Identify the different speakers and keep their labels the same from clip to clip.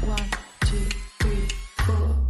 Speaker 1: 1, 2, 3, 4.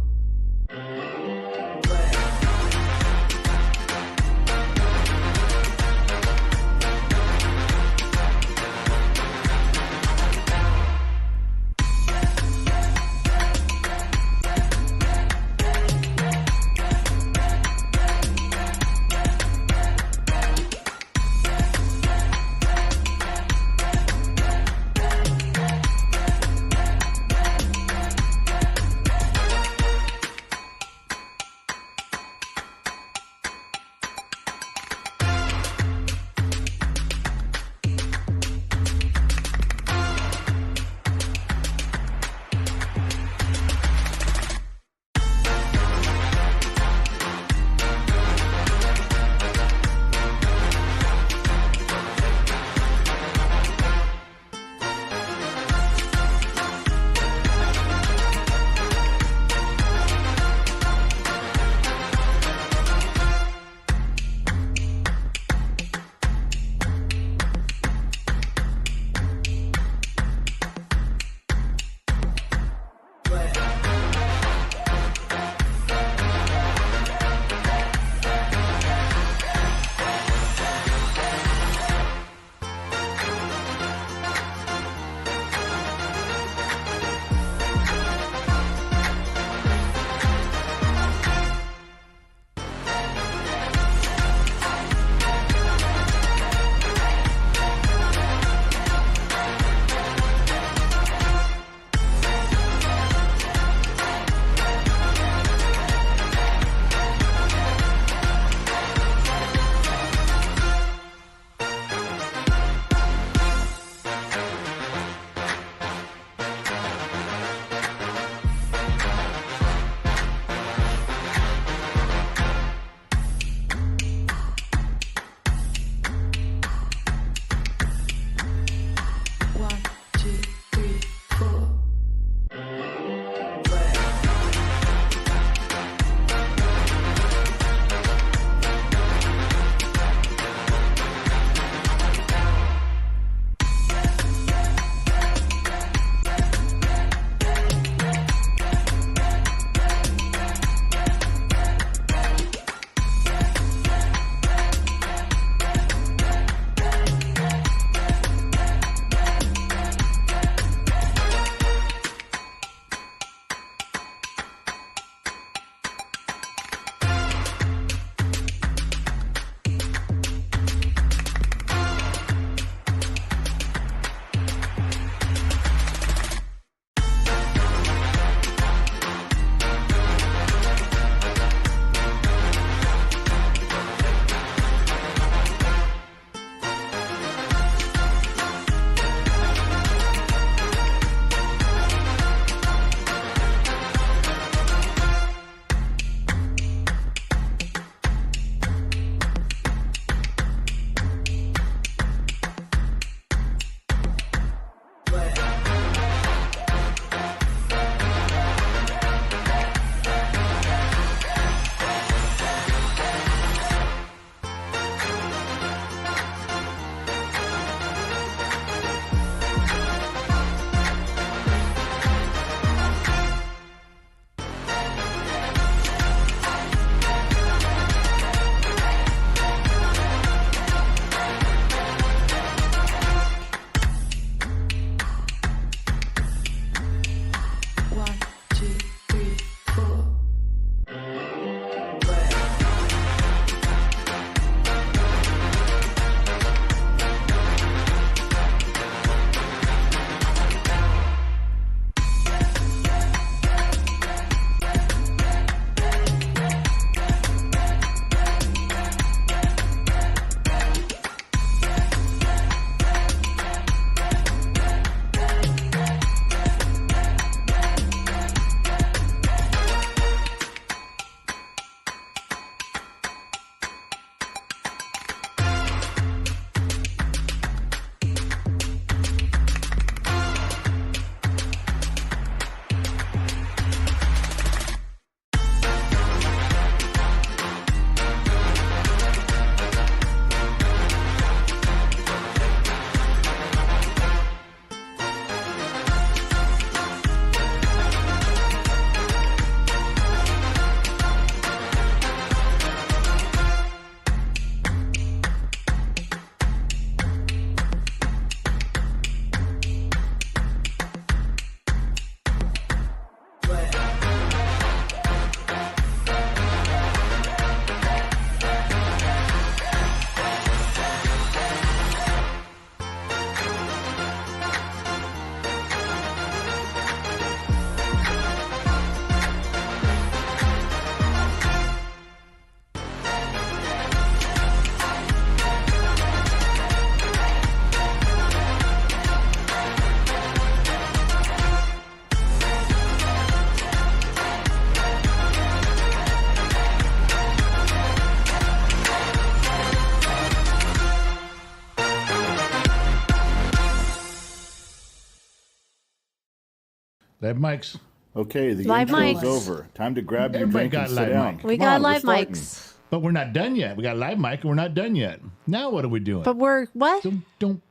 Speaker 1: Live mics.
Speaker 2: Okay, the
Speaker 3: Live
Speaker 2: intro is
Speaker 3: mics.
Speaker 2: over. Time to grab your
Speaker 1: Everybody
Speaker 2: drink
Speaker 1: got
Speaker 2: and
Speaker 1: live
Speaker 2: sit down.
Speaker 1: mic.
Speaker 3: We
Speaker 2: Come
Speaker 3: got
Speaker 2: on, we're
Speaker 3: live
Speaker 2: starting.
Speaker 3: mics.
Speaker 1: But we're not done yet. We got a live mic and we're not done yet. Now what are we doing?
Speaker 3: But we're what?
Speaker 1: Don't.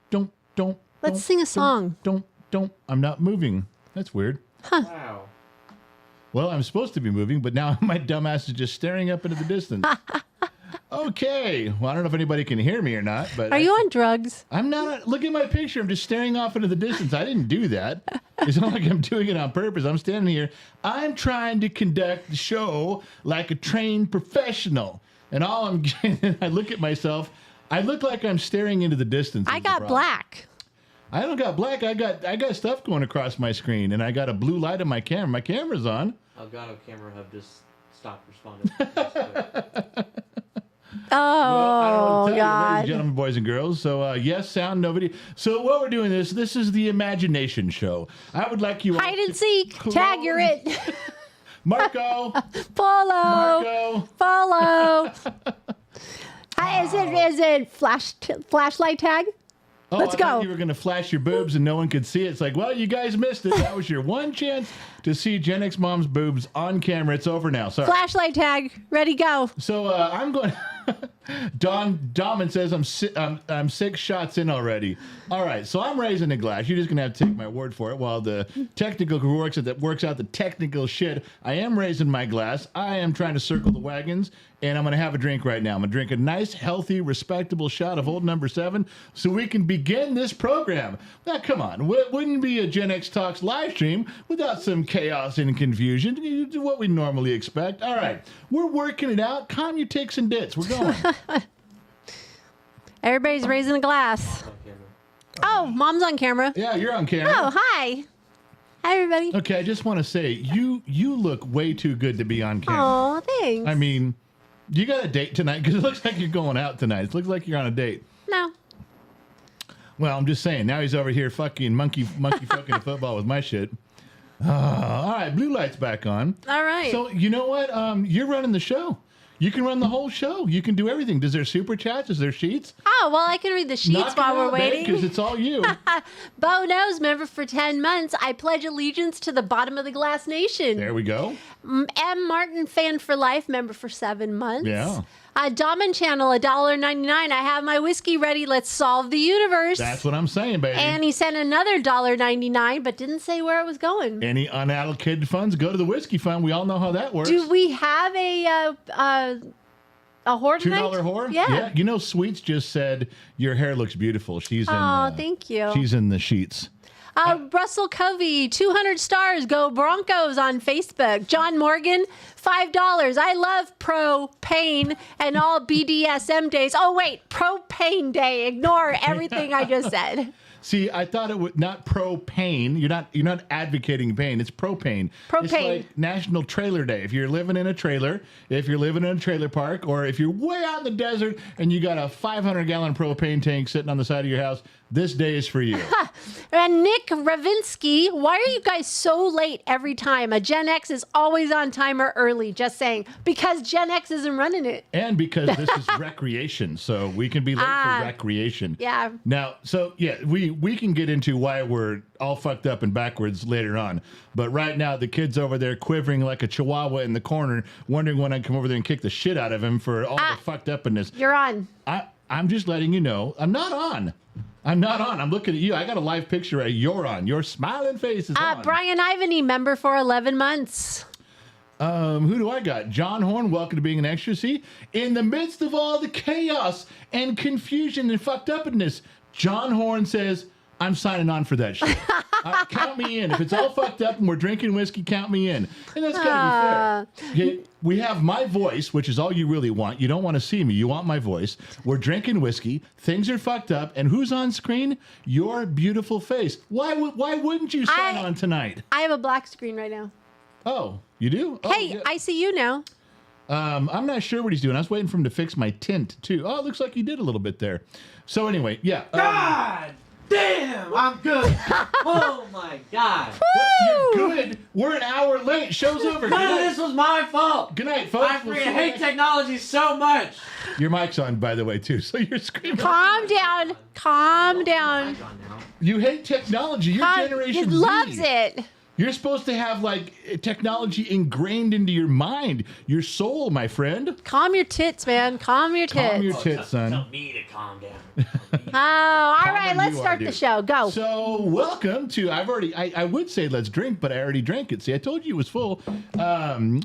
Speaker 3: Let's sing a song.
Speaker 1: Don't. I'm not moving. That's weird.
Speaker 4: Wow.
Speaker 1: Well, I'm supposed to be moving, but now my dumbass is just staring up into the distance. Okay. Well, I don't know if anybody can hear me or not, but
Speaker 3: Are you on drugs?
Speaker 1: I'm not. Look at my picture. I'm just staring off into the distance. I didn't do that. It's not like I'm doing it on purpose. I'm standing here. I'm trying to conduct the show like a trained professional. And all I'm getting, I look at myself. I look like I'm staring into the distance.
Speaker 3: I got black.
Speaker 1: I don't got black. I got stuff going across my screen, and I got a blue light on my camera. My camera's on.
Speaker 4: Elgato Camera Hub just stopped responding.
Speaker 3: Oh,
Speaker 1: Ladies and
Speaker 3: God.
Speaker 1: gentlemen, boys and girls. So, yes, sound, no video. So, what we're doing this is the imagination show. I would like you all
Speaker 3: Hide and
Speaker 1: to
Speaker 3: seek. Tag, you're it.
Speaker 1: Marco.
Speaker 3: Follow.
Speaker 1: Marco.
Speaker 3: Follow. Is it flashlight tag?
Speaker 1: Oh,
Speaker 3: Let's
Speaker 1: I thought
Speaker 3: go.
Speaker 1: you were going to flash your boobs and no one could see it. It's like, well, you guys missed it. That was your one chance to see Gen X Mom's boobs on camera. It's over now. Sorry.
Speaker 3: Flashlight tag. Ready, go.
Speaker 1: So I'm going. Domin says I'm 6 shots in already. All right, so I'm raising a glass. You're just gonna have to take my word for it. While the technical crew works out the technical shit, I am raising my glass. I am trying to circle the wagons, and I'm gonna have a drink right now. I'm gonna drink a nice, healthy, respectable shot of Old Number 7, so we can begin this program. Now, come on, wouldn't be a Gen X Talks live stream without some chaos and confusion. What we normally expect. All right, we're working it out. Calm your ticks and dits. We're going.
Speaker 3: Everybody's raising a glass. Oh, mom's on camera.
Speaker 1: Yeah, you're on camera.
Speaker 3: Oh, hi. Hi, everybody.
Speaker 1: Okay, I just want to say you look way too good to be on camera.
Speaker 3: Oh, thanks.
Speaker 1: I mean, you got a date tonight because it looks like you're going out tonight. It looks like you're on a date.
Speaker 3: No.
Speaker 1: Well, I'm just saying. Now he's over here fucking monkey fucking football with my shit. All right, blue light's back on.
Speaker 3: All right.
Speaker 1: So you know what? You're running the show. You can run the whole show. You can do everything. Does there super chats? Is there sheets?
Speaker 3: Oh, well, I can read the sheets while we're waiting.
Speaker 1: Because it's all you.
Speaker 3: Bo knows, member for 10 months. I pledge allegiance to the bottom of the glass nation.
Speaker 1: There we go.
Speaker 3: M. Martin, fan for life, member for 7 months.
Speaker 1: Yeah.
Speaker 3: Daman Channel, $1.99. I have my whiskey ready. Let's solve the universe.
Speaker 1: That's what I'm saying, baby.
Speaker 3: And he sent another $1.99, but didn't say where it was going.
Speaker 1: Any unallocated funds go to the whiskey fund. We all know how that works.
Speaker 3: Do we have a whore tonight?
Speaker 1: $2 whore?
Speaker 3: Yeah.
Speaker 1: You know, Sweets just said your hair looks beautiful. She's in.
Speaker 3: Oh, thank you.
Speaker 1: She's in the sheets.
Speaker 3: Russell Covey, 200 stars. Go Broncos on Facebook. John Morgan, $5. I love propane and all BDSM days. Oh, wait, propane day. Ignore everything I just said.
Speaker 1: See, I thought it would not propane. You're not advocating pain. It's propane.
Speaker 3: Propane.
Speaker 1: It's like National Trailer Day. If you're living in a trailer, if you're living in a trailer park, or if you're way out in the desert and you got a 500-gallon propane tank sitting on the side of your house, this day is for you.
Speaker 3: And Nick Ravinsky, why are you guys so late every time? A Gen X is always on time or early. Just saying. Because Gen X isn't running it.
Speaker 1: And because this is recreation, so we can be late for recreation.
Speaker 3: Yeah.
Speaker 1: Now, so yeah, we can get into why we're all fucked up and backwards later on. But right now, the kid's over there quivering like a chihuahua in the corner, wondering when I come over there and kick the shit out of him for all the fucked upness.
Speaker 3: You're on.
Speaker 1: I'm just letting you know, I'm not on. I'm looking at you. I got a live picture of you're on. Your smiling face is on.
Speaker 3: Brian Ivany, member for 11 months.
Speaker 1: Who do I got? John Horn, welcome to being an extra. See, in the midst of all the chaos and confusion and fucked upness, John Horn says, I'm signing on for that shit. Count me in. If it's all fucked up and we're drinking whiskey, count me in. And that's gotta be fair. Okay, we have my voice, which is all you really want. You don't want to see me. You want my voice. We're drinking whiskey. Things are fucked up. And who's on screen? Your beautiful face. Why wouldn't you sign on tonight?
Speaker 3: I have a black screen right now.
Speaker 1: Oh, you do? Oh,
Speaker 3: Hey,
Speaker 1: yeah.
Speaker 3: I see you now.
Speaker 1: I'm not sure what he's doing. I was waiting for him to fix my tint, too. Oh, it looks like he did a little bit there. So anyway, yeah.
Speaker 4: God damn, I'm good. Oh my God.
Speaker 1: You're good. We're an hour late. Show's over.
Speaker 4: None of this was my fault.
Speaker 1: Good night, folks.
Speaker 4: I freaking hate technology so much.
Speaker 1: Your mic's on, by the way, too. So you're screaming.
Speaker 3: Calm down. Calm down.
Speaker 1: You hate technology. You're Generation
Speaker 3: He
Speaker 1: Z.
Speaker 3: loves it.
Speaker 1: You're supposed to have like technology ingrained into your mind, your soul, my friend.
Speaker 3: Calm your tits, man. Calm your tits.
Speaker 1: Calm your tits, son.
Speaker 4: Tell me to calm down.
Speaker 3: Oh, all
Speaker 1: Calm
Speaker 3: right.
Speaker 1: when
Speaker 3: Let's
Speaker 1: you
Speaker 3: start
Speaker 1: are,
Speaker 3: the
Speaker 1: dude.
Speaker 3: show. Go.
Speaker 1: So, welcome to. I would say let's drink, but I already drank it. See, I told you it was full.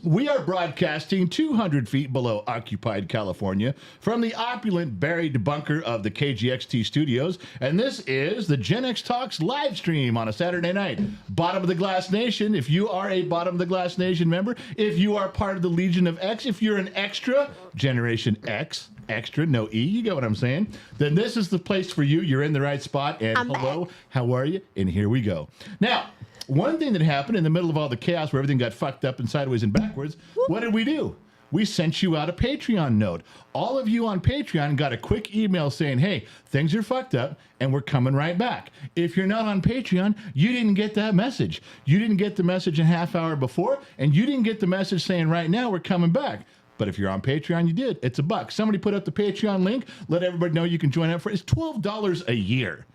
Speaker 1: We are broadcasting 200 feet below occupied California from the opulent buried bunker of the KGXT studios, and this is the GenXTalks live stream on a Saturday night. Bottom of the Glass Nation, if you are a Bottom of the Glass Nation member, if you are part of the Legion of X, if you're an extra, Generation X, extra, no E, you get what I'm saying, then this is the place for you. You're in the right spot, and hello, how are you? And here we go. Now, one thing that happened in the middle of all the chaos where everything got fucked up and sideways and backwards, what did we do? We sent you out a Patreon note. All of you on Patreon got a quick email saying, hey, things are fucked up and we're coming right back. If you're not on Patreon, you didn't get that message. You didn't get the message a half hour before, and you didn't get the message saying right now we're coming back. But if you're on Patreon, you did. It's $1. Somebody put up the Patreon link. Let everybody know you can join up for it. It's $12 a year.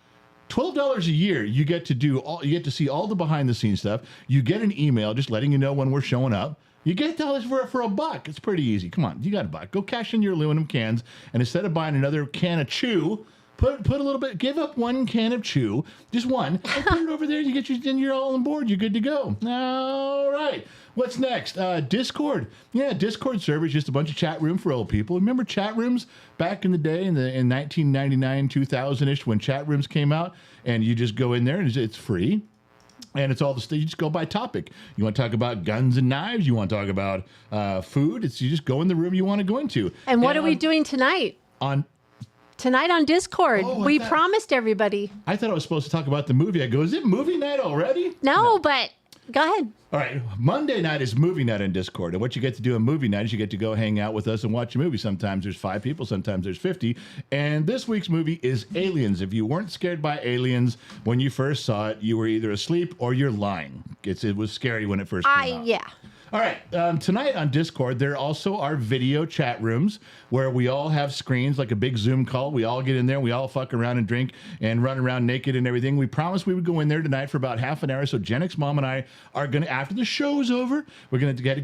Speaker 1: $12 a year, you get to see all the behind the scenes stuff. You get an email just letting you know when we're showing up. You get all this for $1. It's pretty easy. Come on, you got $1. Go cash in your aluminum cans, and instead of buying another can of chew, put a little bit. Give up one can of chew, just one, and put it over there. You get then you're all on board. You're good to go. All right. What's next? Discord. Yeah, Discord server is just a bunch of chat room for old people. Remember chat rooms back in the day in 1999, 2000-ish when chat rooms came out, and you just go in there and it's free. And it's all the stuff. You just go by topic. You want to talk about guns and knives. You want to talk about food. You just go in the room you want to go into.
Speaker 3: And what are we doing tonight? Tonight on Discord. We promised everybody.
Speaker 1: I thought I was supposed to talk about the movie. I go, is it movie night already?
Speaker 3: No, but go ahead.
Speaker 1: All right. Monday night is movie night on Discord. And what you get to do on movie night is you get to go hang out with us and watch a movie. Sometimes there's 5 people. Sometimes there's 50. And this week's movie is Aliens. If you weren't scared by Aliens when you first saw it, you were either asleep or you're lying. It was scary when it first came out.
Speaker 3: Yeah.
Speaker 1: All right. Tonight on Discord, there also are video chat rooms where we all have screens like a big Zoom call. We all get in there. We all fuck around and drink and run around naked and everything. We promised we would go in there tonight for about half an hour. So Gen X Mom and I are going to, after the show's over, we're going to get a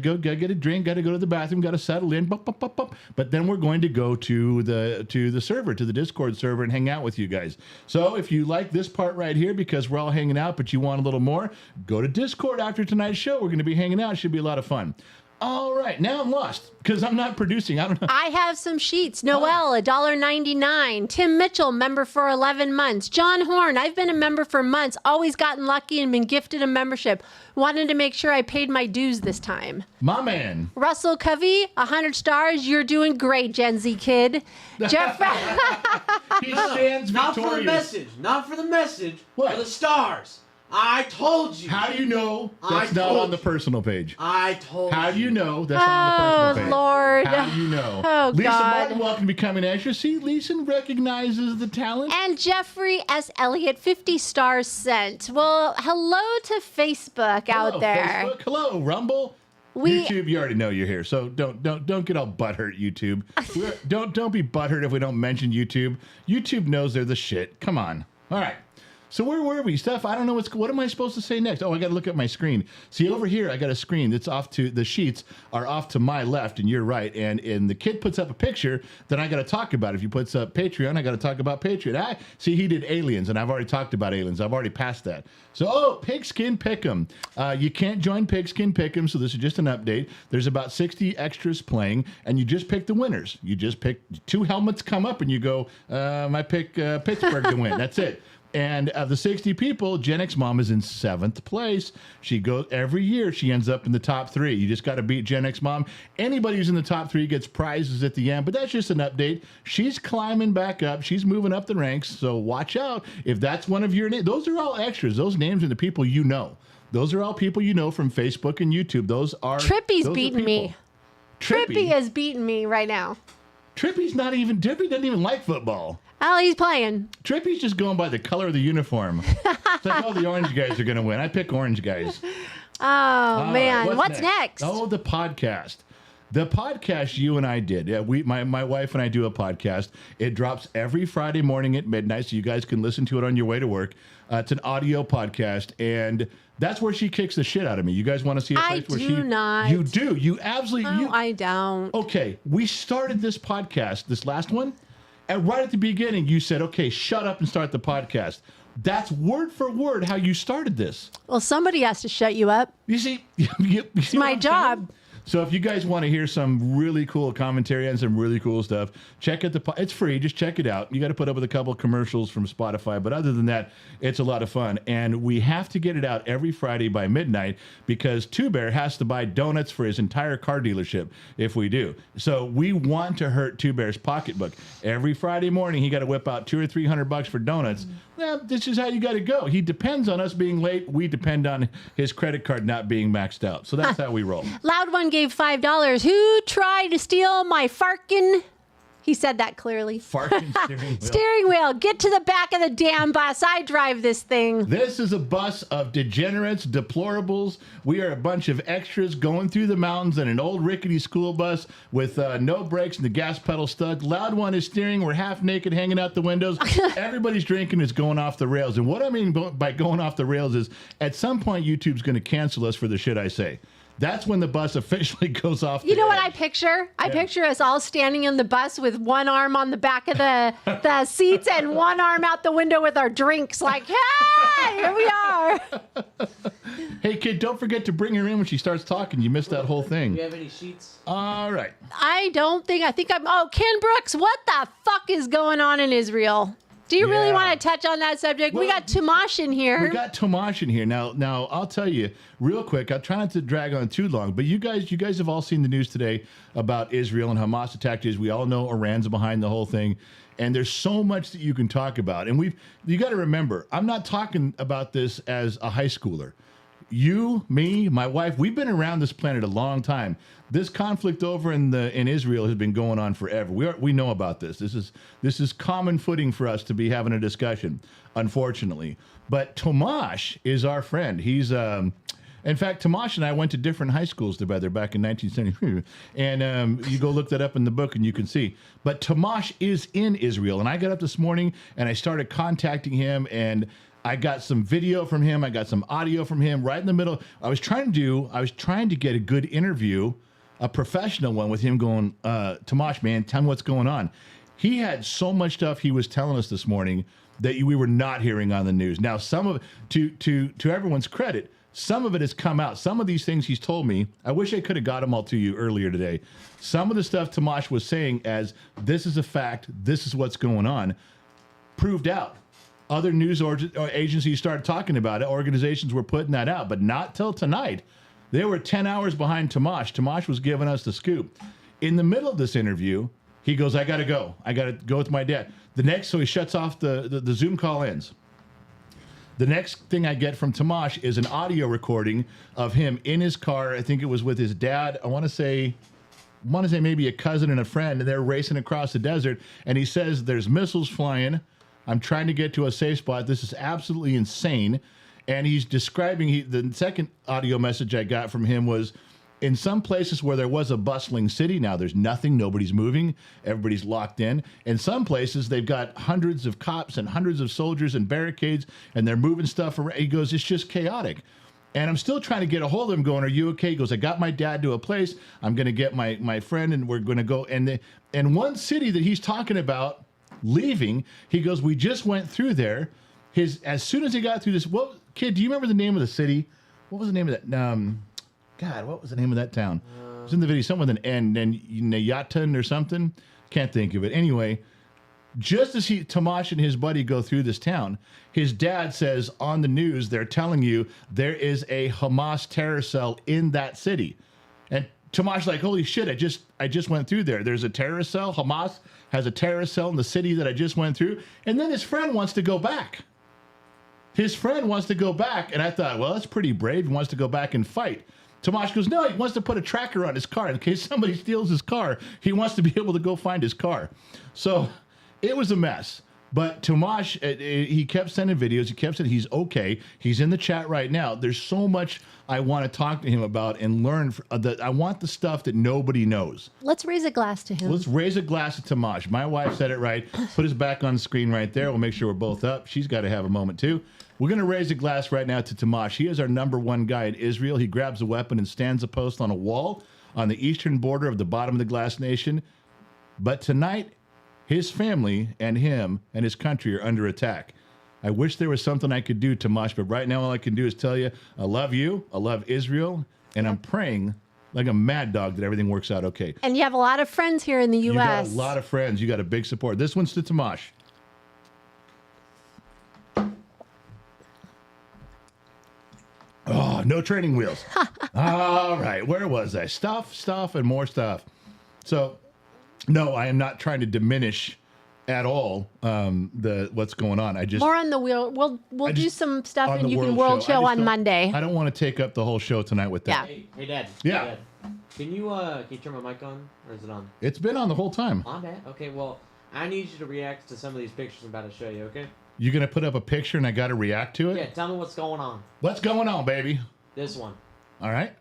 Speaker 1: drink, got to go to the bathroom, got to settle in. But then we're going to go to the server, to the Discord server, and hang out with you guys. So if you like this part right here because we're all hanging out, but you want a little more, go to Discord after tonight's show. We're going to be hanging out. It should be a lot of fun. All right, now I'm lost because I'm not producing. I don't know.
Speaker 3: I have some sheets. Noel, $1.99. Tim Mitchell, member for 11 months. John Horn, I've been a member for months, always gotten lucky and been gifted a membership. Wanted to make sure I paid my dues this time.
Speaker 1: My man.
Speaker 3: Russell Covey, 100 stars. You're doing great, Gen Z kid. Jeff,
Speaker 1: He stands
Speaker 4: Not
Speaker 1: victorious.
Speaker 4: for the message. Not for the message.
Speaker 1: What?
Speaker 4: For the stars. I told you.
Speaker 1: How do you know that's
Speaker 4: I
Speaker 1: not
Speaker 4: told
Speaker 1: on the
Speaker 4: you.
Speaker 1: personal page?
Speaker 4: I told
Speaker 1: How do you know that's
Speaker 3: Oh,
Speaker 1: not on the personal page?
Speaker 3: Lord.
Speaker 1: How do you know?
Speaker 3: Oh,
Speaker 1: Lisa
Speaker 3: God.
Speaker 1: Martin, welcome to Becoming Extra. See, Lisa recognizes the talent.
Speaker 3: And Jeffrey S. Elliott, 50 stars sent. Well, hello to Facebook out
Speaker 1: Hello,
Speaker 3: there.
Speaker 1: Facebook. Hello, Rumble. YouTube, you already know you're here, so don't get all butthurt, YouTube. Don't be butthurt if we don't mention YouTube. YouTube knows they're the shit. Come on. All right. So where were we? Steph, I don't know what am I supposed to say next? Oh, I got to look at my screen. See, over here, I got a screen that's off to, the sheets are off to my left and your right. And the kid puts up a picture, then I got to talk about it. If he puts up Patreon, I got to talk about Patreon. See, he did Aliens, and I've already talked about Aliens. I've already passed that. So, Pigskin Pick'em. You can't join Pigskin Pick'em, so this is just an update. There's about 60 extras playing, and you just pick the winners. You just pick 2 helmets come up, and you go, I pick Pittsburgh to win. That's it. And of the 60 people, Gen X Mom is in 7th place. She goes every year. She ends up in the top 3. You just got to beat Gen X Mom. Anybody who's in the top 3 gets prizes at the end. But that's just an update. She's climbing back up. She's moving up the ranks. So watch out if that's one of your names. Those are all extras. Those names are the people you know. Those are all people you know from Facebook and YouTube. Those are
Speaker 3: Trippy's
Speaker 1: those
Speaker 3: beating
Speaker 1: are
Speaker 3: me. Trippy is beating me right now.
Speaker 1: Trippy doesn't even like football.
Speaker 3: Oh, he's playing.
Speaker 1: Trippy's just going by the color of the uniform. It's like, the orange guys are going to win. I pick orange guys.
Speaker 3: Oh, man.
Speaker 1: Right,
Speaker 3: what's next?
Speaker 1: Oh, the podcast. The podcast you and I did, my wife and I do a podcast. It drops every Friday morning at midnight, so you guys can listen to it on your way to work. It's an audio podcast, and that's where she kicks the shit out of me. You guys want to see a place where she?
Speaker 3: I do not.
Speaker 1: You do. You absolutely.
Speaker 3: No, I don't.
Speaker 1: Okay, we started this podcast, this last one, and right at the beginning, you said, "Okay, shut up and start the podcast." That's word for word how you started this.
Speaker 3: Well, somebody has to shut you up.
Speaker 1: You see, you see
Speaker 3: My job.
Speaker 1: So if you guys want to hear some really cool commentary and some really cool stuff, check it. It's free. Just check it out. You got to put up with a couple of commercials from Spotify, but other than that, it's a lot of fun. And we have to get it out every Friday by midnight because Two Bear has to buy donuts for his entire car dealership if we do. So we want to hurt Two Bear's pocketbook. Every Friday morning, he got to whip out $200 or $300 for donuts. Well, this is how you got to go. He depends on us being late. We depend on his credit card not being maxed out. So that's how we roll.
Speaker 3: Loud One gave $5. Who tried to steal my farkin'? He said that clearly.
Speaker 1: Farking steering wheel.
Speaker 3: Steering wheel. Get to the back of the damn bus. I drive this thing.
Speaker 1: This is a bus of degenerates, deplorables. We are a bunch of extras going through the mountains in an old rickety school bus with no brakes and the gas pedal stuck. Loud One is steering. We're half naked, hanging out the windows. Everybody's drinking. It's going off the rails. And what I mean by going off the rails is at some point YouTube's going to cancel us for the shit I say. That's when the bus officially goes off.
Speaker 3: You know what I picture? I picture us all standing in the bus with one arm on the back of the seats and one arm out the window with our drinks. Like, hey, here we are.
Speaker 1: Hey, kid, don't forget to bring her in when she starts talking. You missed that whole thing.
Speaker 4: Do you have any sheets?
Speaker 1: All right.
Speaker 3: I think I'm. Oh, Ken Brooks, what the fuck is going on in Israel? Do you really
Speaker 1: Yeah.
Speaker 3: want to touch on that subject? We
Speaker 1: Well,
Speaker 3: got Tomash in here.
Speaker 1: We got Tomash in here. Now I'll tell you real quick. I'll try not to drag on too long, but you guys have all seen the news today about Israel and Hamas attacked Israel. We all know Iran's behind the whole thing. And there's so much that you can talk about. And you got to remember, I'm not talking about this as a high schooler. You, me, my wife, we've been around this planet a long time. This conflict over in Israel has been going on forever. We know about this. This is common footing for us to be having a discussion, unfortunately. But Tomash is our friend. He's in fact, Tomash and I went to different high schools together back in 1973. And you go look that up in the book and you can see. But Tomash is in Israel. And I got up this morning and I started contacting him and I got some video from him. I got some audio from him right in the middle. I was trying to get a good interview, a professional one with him going, Tomash, man, tell me what's going on. He had so much stuff he was telling us this morning that we were not hearing on the news. Now, some of it, to everyone's credit, some of it has come out. Some of these things he's told me, I wish I could have got them all to you earlier today. Some of the stuff Tomash was saying as this is a fact, this is what's going on, proved out. Other news agencies started talking about it. Organizations were putting that out, but not till tonight. They were 10 hours behind Tomash. Tomash was giving us the scoop. In the middle of this interview, he goes, I got to go. I got to go with my dad. So he shuts off the Zoom call ends. The next thing I get from Tomash is an audio recording of him in his car. I think it was with his dad. I want to say maybe a cousin and a friend, and they're racing across the desert. And he says, there's missiles flying. I'm trying to get to a safe spot. This is absolutely insane. And he's describing, the second audio message I got from him was, in some places where there was a bustling city, now there's nothing, nobody's moving, everybody's locked in. In some places, they've got hundreds of cops and hundreds of soldiers and barricades, and they're moving stuff around. He goes, it's just chaotic. And I'm still trying to get a hold of him going, are you okay? He goes, I got my dad to a place. I'm going to get my friend, and we're going to go. And one city that he's talking about leaving, he goes, we just went through there. As soon as he got through this, kid, do you remember the name of the city? What was the name of that? God, what was the name of that town? It was in the video, something with an N, and Nayatan or something. Can't think of it. Anyway, just as Tomash and his buddy go through this town, his dad says on the news, they're telling you there is a Hamas terror cell in that city. And Tomash like, holy shit, I just went through there. There's a terrorist cell. Hamas has a terrorist cell in the city that I just went through. And then his friend wants to go back. And I thought, well, that's pretty brave. He wants to go back and fight. Tomash goes, no, he wants to put a tracker on his car in case somebody steals his car. He wants to be able to go find his car. So it was a mess. But Tomash, he kept sending videos. He kept saying he's okay. He's in the chat right now. There's so much I want to talk to him about and learn. I want the stuff that nobody knows.
Speaker 3: Let's raise a glass to him.
Speaker 1: Let's raise a glass to Tomash. My wife said it right. Put his back on the screen right there. We'll make sure we're both up. She's got to have a moment too. We're going to raise a glass right now to Tomash. He is our #1 guy in Israel. He grabs a weapon and stands a post on a wall on the eastern border of the bottom of the glass nation. But tonight, his family and him and his country are under attack. I wish there was something I could do, Tomash, but right now all I can do is tell you, I love you, I love Israel, and I'm praying like a mad dog that everything works out okay.
Speaker 3: And you have a lot of friends here in the U.S.
Speaker 1: You got a lot of friends. You got a big support. This one's to Tomash. Oh, no training wheels. All right, where was I? Stuff, and more stuff. So, no, I am not trying to diminish at all what's going on. I just
Speaker 3: More on the wheel. We'll do some stuff
Speaker 1: on
Speaker 3: and
Speaker 1: the
Speaker 3: you can
Speaker 1: world
Speaker 3: world
Speaker 1: show. I
Speaker 3: show
Speaker 1: just
Speaker 3: on
Speaker 1: don't-
Speaker 3: Monday.
Speaker 1: I don't want to take up the whole show tonight with that.
Speaker 3: Yeah.
Speaker 4: Hey, Dad.
Speaker 1: Yeah.
Speaker 4: Hey, Dad. Can you turn my mic on, or is it on?
Speaker 1: It's been on the whole time.
Speaker 4: On, Dad. Okay. Well, I need you to react to some of these pictures I'm about to show you. Okay?
Speaker 1: You're going to put up a picture and I got to react to it?
Speaker 4: Yeah. Tell me what's going on.
Speaker 1: What's going on, baby?
Speaker 4: This one.
Speaker 1: All right.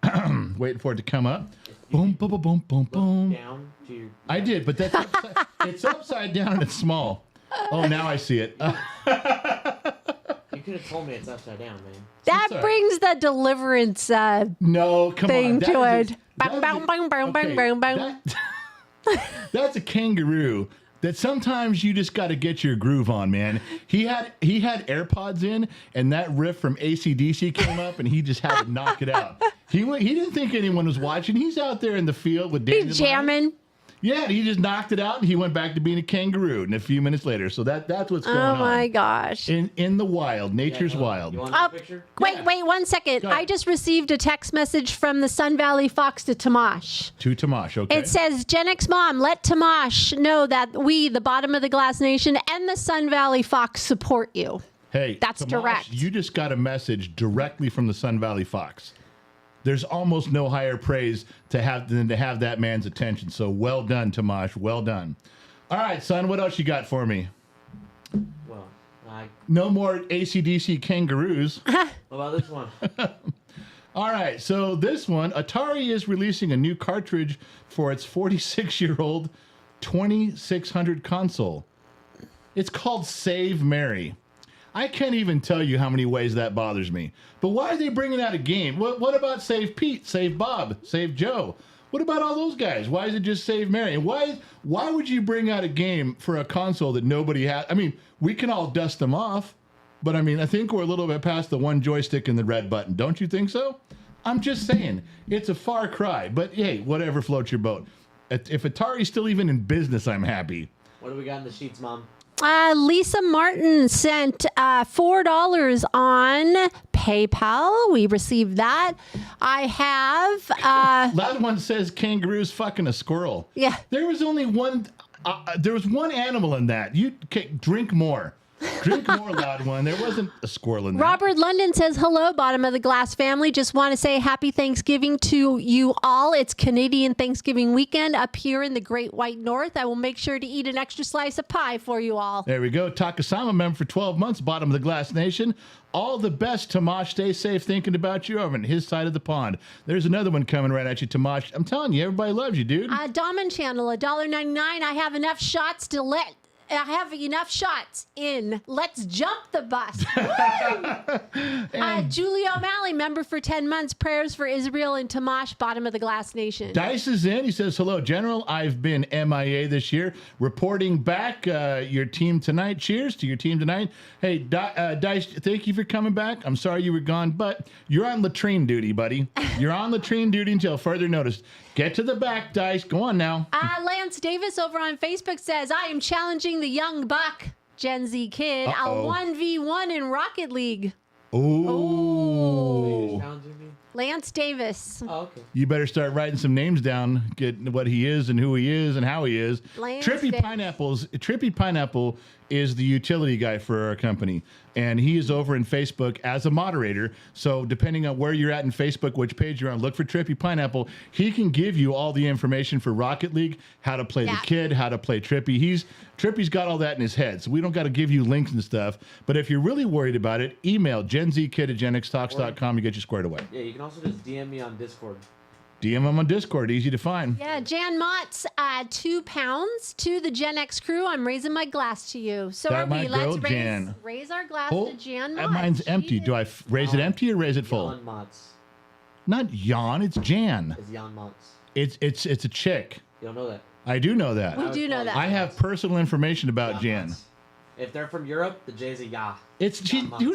Speaker 1: Waiting for it to come up. Boom, boom, boom, boom, boom, boom.
Speaker 4: Down to your.
Speaker 1: I did, but that's upside, it's upside down and it's small. Oh, now I see it.
Speaker 4: You could have told me it's upside down, man.
Speaker 3: That
Speaker 1: Sorry.
Speaker 3: brings the deliverance
Speaker 1: No, come
Speaker 3: thing
Speaker 1: on.
Speaker 3: to
Speaker 1: That
Speaker 3: it.
Speaker 1: is-
Speaker 3: Bang,
Speaker 1: that is-
Speaker 3: bang, bang, bang,
Speaker 1: okay,
Speaker 3: bang, bang.
Speaker 1: That's a kangaroo that sometimes you just got to get your groove on, man. He had AirPods in, and that riff from AC/DC came up, and he just had to knock it out. He didn't think anyone was watching. He's out there in the field with
Speaker 3: Be
Speaker 1: Daniel.
Speaker 3: jamming.
Speaker 1: Yeah, and he just knocked it out, and he went back to being a kangaroo. And a few minutes later, so that's what's going on.
Speaker 3: Oh my gosh.
Speaker 1: In the wild, nature's
Speaker 4: You
Speaker 1: wild.
Speaker 4: want
Speaker 3: Oh,
Speaker 4: a picture?
Speaker 3: wait,
Speaker 1: Yeah.
Speaker 3: wait 1 second.
Speaker 1: Go ahead.
Speaker 3: I just received a text message from the Sun Valley Fox to Tomash.
Speaker 1: To Tomash, okay.
Speaker 3: It says, Gen X Mom, let Tomash know that we, the Bottom of the Glass Nation, and the Sun Valley Fox support you.
Speaker 1: Hey,
Speaker 3: That's
Speaker 1: Tomash,
Speaker 3: direct.
Speaker 1: You just got a message directly from the Sun Valley Fox. There's almost no higher praise than to have that man's attention. So well done, Tomash. Well done. All right, son, what else you got for me?
Speaker 4: Well, what
Speaker 1: No more AC/DC kangaroos.
Speaker 4: about this one?
Speaker 1: All right, so this one, Atari is releasing a new cartridge for its 46-year-old 2600 console. It's called Save Mary. I can't even tell you how many ways that bothers me. But why are they bringing out a game? What about Save Pete, Save Bob, Save Joe? What about all those guys? Why is it just Save Mary? And why would you bring out a game for a console that nobody has? I mean, we can all dust them off, but I mean, I think we're a little bit past the one joystick and the red button. Don't you think so? I'm just saying, it's a far cry. But hey, whatever floats your boat. If Atari's still even in business, I'm happy.
Speaker 4: What do we got in the sheets, Mom?
Speaker 3: Lisa Martin sent $4 on PayPal. We received that. I have,
Speaker 1: That one says kangaroo's fucking a squirrel.
Speaker 3: Yeah.
Speaker 1: There was only one. There was one animal in that. You drink more. Drink more, loud one. There wasn't a squirrel in that.
Speaker 3: Robert London says, hello, Bottom of the Glass family. Just want to say happy Thanksgiving to you all. It's Canadian Thanksgiving weekend up here in the Great White North. I will make sure to eat an extra slice of pie for you all.
Speaker 1: There we go. Takasama member for 12 months, Bottom of the Glass Nation. All the best, Tomash. Stay safe thinking about you over on his side of the pond. There's another one coming right at you, Tomash. I'm telling you, everybody loves you, dude.
Speaker 3: Domin channel, $1.99. I have enough shots in. Let's jump the bus. Julie O'Malley, member for 10 months. Prayers for Israel and Tomash, Bottom of the Glass Nation.
Speaker 1: Dice is in. He says, hello, General. I've been MIA this year. Reporting back your team tonight. Cheers to your team tonight. Hey, Dice, thank you for coming back. I'm sorry you were gone, but you're on latrine duty, buddy. You're on latrine duty until further notice. Get to the back, Dice. Go on now.
Speaker 3: Lance Davis over on Facebook says, I am challenging the young buck, Gen Z kid.
Speaker 1: Uh-oh.
Speaker 3: I'll 1v1 in Rocket League.
Speaker 1: Ooh.
Speaker 4: Challenging me?
Speaker 3: Lance Davis.
Speaker 4: Oh, okay.
Speaker 1: You better start writing some names down, get what he is and who he is and how he is.
Speaker 3: Lance
Speaker 1: Trippy
Speaker 3: Davis.
Speaker 1: Pineapple is the utility guy for our company. and he is over in Facebook as a moderator. So depending on where you're at in Facebook, which page you're on, look for Trippy Pineapple. He can give you all the information for Rocket League, how to play the kid, how to play Trippy. Trippy's got all that in his head, so we don't got to give you links and stuff. But if you're really worried about it, email genzkid@genxtalks.com to get you squared away.
Speaker 4: Yeah, you can also just DM me on Discord.
Speaker 1: DM him on Discord, easy to find.
Speaker 3: Yeah, Jan Mott's £2 to the Gen X crew. I'm raising my glass to you. So
Speaker 1: That
Speaker 3: are
Speaker 1: my
Speaker 3: we.
Speaker 1: girl,
Speaker 3: Let's
Speaker 1: Jan.
Speaker 3: raise our glass
Speaker 1: Oh,
Speaker 3: to Jan Mott.
Speaker 1: mine's empty. Do I raise it empty or raise it full?
Speaker 4: Jan Motz.
Speaker 1: Not Jan, it's Jan.
Speaker 4: It's Jan Motz.
Speaker 1: It's a chick.
Speaker 4: You don't know that.
Speaker 1: I do know that.
Speaker 3: We do know that.
Speaker 1: I have personal information about Jan.
Speaker 4: Motz. If they're from Europe, the J's a ya.
Speaker 1: Who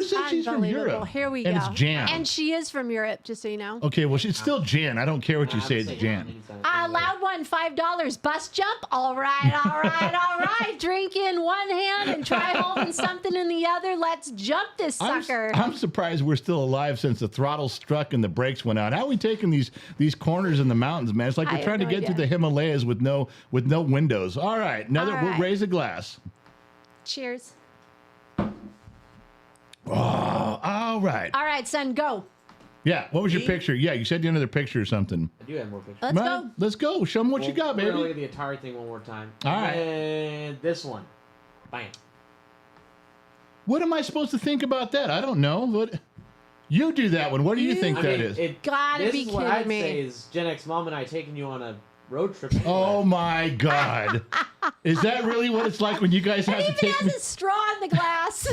Speaker 1: said she's from
Speaker 3: Unbelievable.
Speaker 1: Europe?
Speaker 3: Here we
Speaker 1: and
Speaker 3: go.
Speaker 1: it's Jan.
Speaker 3: And she is from Europe, just so you know.
Speaker 1: Okay, well, it's still Jan. I don't care what you say. It's Jan.
Speaker 3: Loud one, $5. Bus jump. All right, all right, all right. Drink in one hand and try holding something in the other. Let's jump this sucker.
Speaker 1: I'm surprised we're still alive since the throttle struck and the brakes went out. How are we taking these corners in the mountains, man? It's like we're trying to get through the Himalayas with no windows. All right, we'll raise a glass.
Speaker 3: Cheers.
Speaker 1: Oh, all right.
Speaker 3: All right, son, go.
Speaker 1: Yeah, what was your
Speaker 4: Me?
Speaker 1: picture? Yeah, you said you had another picture or something.
Speaker 4: I do have more pictures.
Speaker 3: Let's go.
Speaker 1: Let's go. Show them what you got,
Speaker 4: We're gonna look
Speaker 1: baby.
Speaker 4: at the Atari thing one more time.
Speaker 1: All right.
Speaker 4: And this one. Bam.
Speaker 1: What am I supposed to think about that? I don't know. What? You do that one. What do you think
Speaker 4: I
Speaker 1: that
Speaker 4: mean,
Speaker 1: is?
Speaker 3: Gotta
Speaker 4: this
Speaker 3: be
Speaker 4: is what
Speaker 3: kidding
Speaker 4: I'd
Speaker 3: me.
Speaker 4: say is Gen X Mom and I taking you on a road trip.
Speaker 1: Oh my God. Is that really what it's like when you guys have to
Speaker 3: It
Speaker 1: take
Speaker 3: even
Speaker 1: me?
Speaker 3: has a straw in the glass.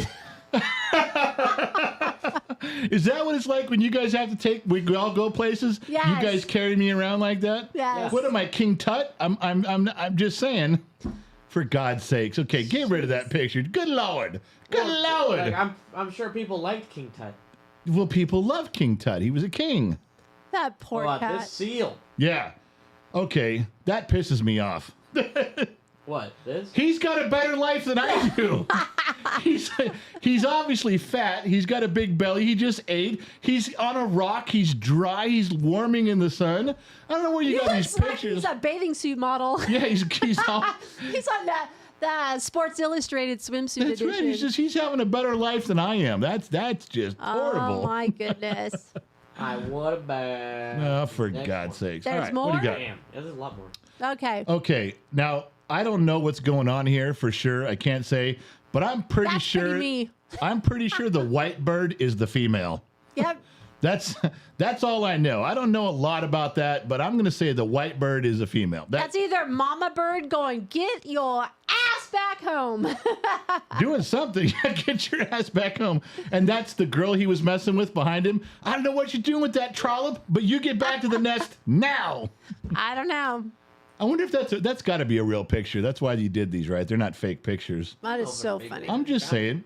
Speaker 1: Is that what it's like when you guys have to take? We all go places.
Speaker 3: Yes.
Speaker 1: You guys carry me around like that.
Speaker 3: Yes.
Speaker 1: What am I, King Tut? I'm just saying. For God's sakes. Okay, get rid of that picture. Good Lord. Good Lord.
Speaker 4: Like, I'm sure people liked King Tut.
Speaker 1: Well, people love King Tut. He was a king.
Speaker 3: That poor
Speaker 4: What about
Speaker 3: cat.
Speaker 4: this seal?
Speaker 1: Yeah. Okay, that pisses me off.
Speaker 4: What, this?
Speaker 1: He's got a better life than I do. he's obviously fat. He's got a big belly. He just ate. He's on a rock. He's dry. He's warming in the sun. I don't know where you got these
Speaker 3: Looks like
Speaker 1: pictures.
Speaker 3: he's a bathing suit model.
Speaker 1: Yeah, he's all,
Speaker 3: He's on the Sports Illustrated swimsuit
Speaker 1: that's
Speaker 3: edition.
Speaker 1: right. He's having a better life than I am. That's just horrible.
Speaker 3: Oh my goodness.
Speaker 4: I what about?
Speaker 1: Oh, for
Speaker 4: Next
Speaker 1: God's
Speaker 4: one.
Speaker 1: sakes.
Speaker 3: There's
Speaker 1: All right, what do you
Speaker 3: more?
Speaker 1: got?
Speaker 4: Damn, there's a lot more.
Speaker 3: Okay.
Speaker 1: Okay, now I don't know what's going on here for sure. I can't say, but I'm pretty
Speaker 3: That's
Speaker 1: sure.
Speaker 3: pretty me.
Speaker 1: I'm pretty sure the white bird is the female.
Speaker 3: Yep.
Speaker 1: That's all I know. I don't know a lot about that, but I'm going to say the white bird is a female.
Speaker 3: That's either Mama Bird going, get your ass back home.
Speaker 1: doing something. Get your ass back home. And that's the girl he was messing with behind him. I don't know what you're doing with that trollop, but you get back to the nest now.
Speaker 3: I don't know.
Speaker 1: I wonder if that's got to be a real picture. That's why you did these, right? They're not fake pictures.
Speaker 3: That is so funny.
Speaker 1: I'm just saying.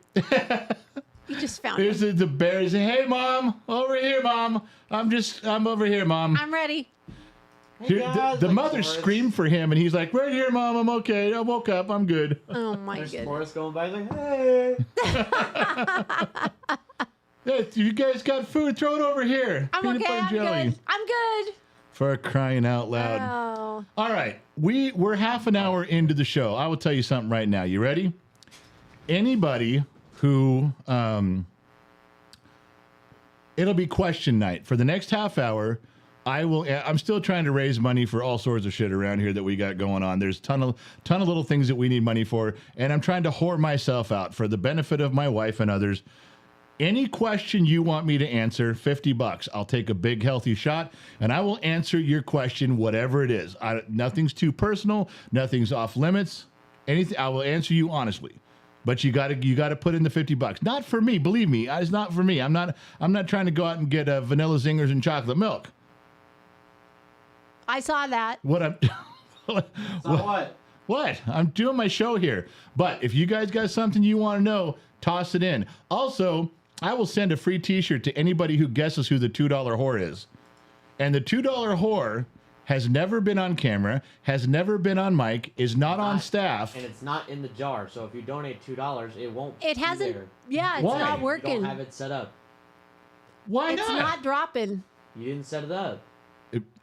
Speaker 3: You just found
Speaker 1: There's
Speaker 3: it.
Speaker 1: the bear. He's hey, Mom, over here, Mom. I'm over here, Mom.
Speaker 3: I'm ready.
Speaker 1: Here,
Speaker 4: guys,
Speaker 1: the
Speaker 4: like
Speaker 1: mother
Speaker 4: Forrest.
Speaker 1: screamed for him, and he's like, right here, Mom. I'm okay. I woke up. I'm good.
Speaker 3: Oh my
Speaker 4: There's
Speaker 3: goodness.
Speaker 4: Forrest going by. He's like, hey.
Speaker 1: Yeah, you guys got food? Throw it over here.
Speaker 3: I'm
Speaker 1: Peanut
Speaker 3: okay.
Speaker 1: butter
Speaker 3: I'm
Speaker 1: jelly.
Speaker 3: good. I'm good.
Speaker 1: For crying out loud.
Speaker 3: Oh.
Speaker 1: All right, we're half an hour into the show. I will tell you something right now. You ready? Anybody who it'll be question night for the next half hour. I'm still trying to raise money for all sorts of shit around here that we got going on. There's ton of little things that we need money for, and I'm trying to whore myself out for the benefit of my wife and others. Any question you want me to answer, $50. I'll take a big healthy shot, and I will answer your question, whatever it is. Nothing's too personal. Nothing's off limits. Anything, I will answer you honestly. But you got to put in the $50. Not for me, believe me. It's not for me. I'm not trying to go out and get vanilla zingers and chocolate milk.
Speaker 3: I saw that.
Speaker 1: What I'm
Speaker 4: So what?
Speaker 1: What? I'm doing my show here. But if you guys got something you want to know, toss it in. Also, I will send a free t-shirt to anybody who guesses who the $2 whore is. And the $2 whore has never been on camera, has never been on mic, is not on staff.
Speaker 4: And it's not in the jar. So if you donate $2, it won't.
Speaker 3: It
Speaker 4: be
Speaker 3: hasn't.
Speaker 4: there.
Speaker 3: Yeah, it's
Speaker 1: Why?
Speaker 3: not
Speaker 4: You
Speaker 3: working.
Speaker 4: don't have it set up.
Speaker 1: Why
Speaker 3: It's not dropping.
Speaker 4: You didn't set it up.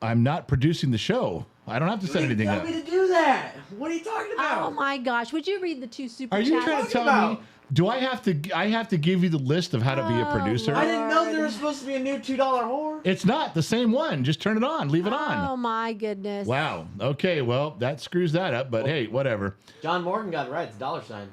Speaker 1: I'm not producing the show. I don't have to set
Speaker 4: You didn't
Speaker 1: anything
Speaker 4: tell
Speaker 1: up.
Speaker 4: me to do that. What are you talking about?
Speaker 3: Oh my gosh! Would you read the 2 super
Speaker 1: Are
Speaker 3: chats?
Speaker 1: you trying to tell me? Do I have to? I have to give you the list of how to be a producer.
Speaker 4: I didn't know there was supposed to be a new $2 whore.
Speaker 1: It's not the same one. Just turn it on. Leave it on.
Speaker 3: Oh my goodness!
Speaker 1: Wow. Okay. Well, that screws that up. But hey, whatever.
Speaker 4: John Morgan got it right. It's $.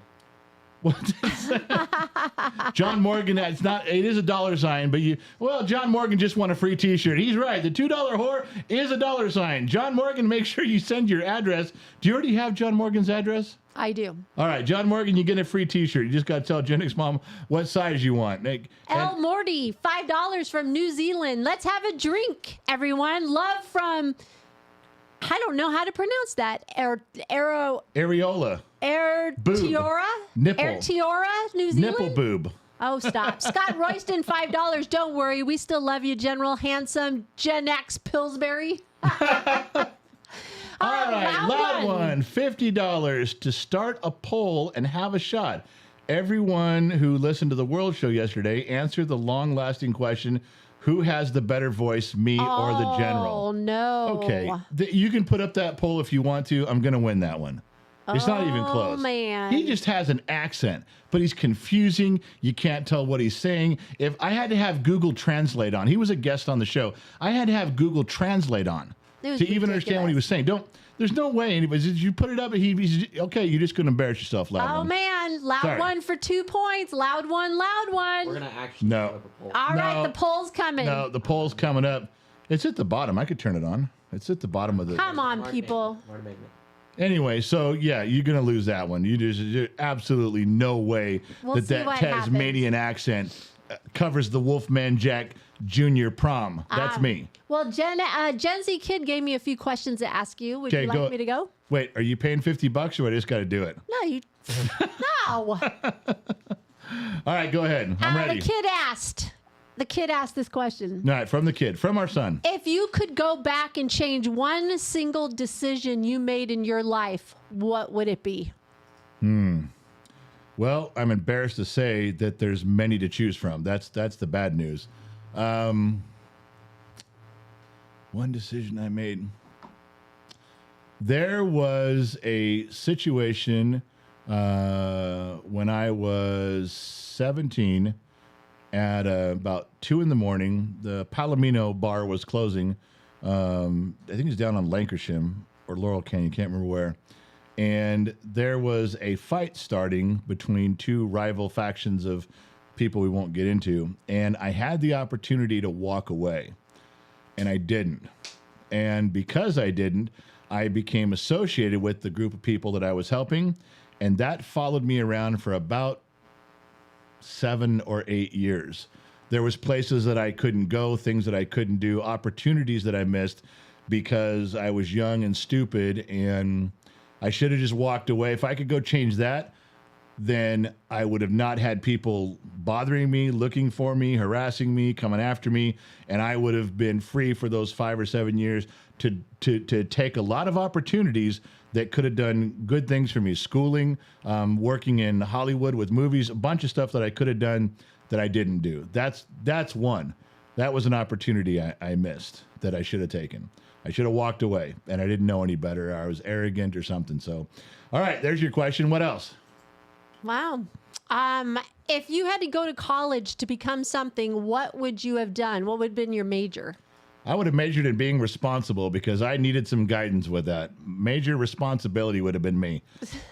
Speaker 1: John Morgan, it's not. It is a $, but John Morgan just won a free T-shirt. He's right. The $2 whore is a $. John Morgan, make sure you send your address. Do you already have John Morgan's address?
Speaker 3: I do.
Speaker 1: All right, John Morgan, you get a free T-shirt. You just got to tell Gen X Mom what size you want.
Speaker 3: L. Morty, $5 from New Zealand. Let's have a drink, everyone. Love from. I don't know how to pronounce that.
Speaker 1: Areola.
Speaker 3: Airtiora?
Speaker 1: Nipple.
Speaker 3: Airtiora, New Zealand?
Speaker 1: Nipple boob.
Speaker 3: Oh, stop. Scott Royston, $5. Don't worry. We still love you, General Handsome Gen X Pillsbury.
Speaker 1: All right, loud one. $50 to start a poll and have a shot. Everyone who listened to the World Show yesterday answered the long-lasting question, who has the better voice, me or the general?
Speaker 3: Oh, no.
Speaker 1: Okay, you can put up that poll if you want to. I'm going to win that one. It's not even close.
Speaker 3: Oh, man.
Speaker 1: He just has an accent, but he's confusing. You can't tell what he's saying. If I had to have Google Translate on, he was a guest on the show. I had to have Google Translate on to even understand what he was saying. There's no way anybody. Did you put it up? He's okay. You're just going to embarrass yourself, loud
Speaker 3: Oh,
Speaker 1: one.
Speaker 3: man. Loud
Speaker 1: Sorry.
Speaker 3: one for 2 points. Loud one, loud one.
Speaker 4: We're going to actually
Speaker 1: No.
Speaker 4: put up a poll.
Speaker 3: All right,
Speaker 1: No.
Speaker 3: the poll's coming.
Speaker 1: No, the poll's coming up. It's at the bottom. I could turn it on. It's at the bottom of the.
Speaker 3: Come on,
Speaker 4: Mark
Speaker 3: people.
Speaker 4: Magnus. Mark Magnus.
Speaker 1: Anyway, so yeah, you're gonna lose that one. There's absolutely no way
Speaker 3: We'll see
Speaker 1: that
Speaker 3: what
Speaker 1: Tasmanian accent covers the Wolfman Jack Jr. prom. That's me.
Speaker 3: Well, Gen Z Kid gave me a few questions to ask you. Would
Speaker 1: Okay,
Speaker 3: you like me to go?
Speaker 1: Wait, are you paying $50 or I just got to do it?
Speaker 3: No, you. No.
Speaker 1: All right, go ahead. I'm ready.
Speaker 3: The kid asked this question.
Speaker 1: All right, from the kid, from our son.
Speaker 3: If you could go back and change one single decision you made in your life, what would it be?
Speaker 1: Well, I'm embarrassed to say that there's many to choose from. That's the bad news. One decision I made. There was a situation when I was 17 at about 2 a.m. The Palomino bar was closing. I think it's down on Lancashire or Laurel Canyon, can't remember where. And there was a fight starting between two rival factions of people we won't get into. And I had the opportunity to walk away, and I didn't. And because I didn't, I became associated with the group of people that I was helping, and that followed me around for about 7 or 8 years. There was places that I couldn't go, things that I couldn't do, opportunities that I missed because I was young and stupid, and I should have just walked away. If I could go change that, then I would have not had people bothering me, looking for me, harassing me, coming after me, and I would have been free for those 5 or 7 years to take a lot of opportunities that could have done good things for me. Schooling, working in Hollywood with movies, a bunch of stuff that I could have done that I didn't do. That's one. That was an opportunity I missed that I should have taken. I should have walked away, and I didn't know any better. I was arrogant or something. So, all right, there's your question. What else?
Speaker 3: Wow. If you had to go to college to become something, what would you have done? What would have been your major?
Speaker 1: I would have majored in being responsible because I needed some guidance with that. Major responsibility would have been me.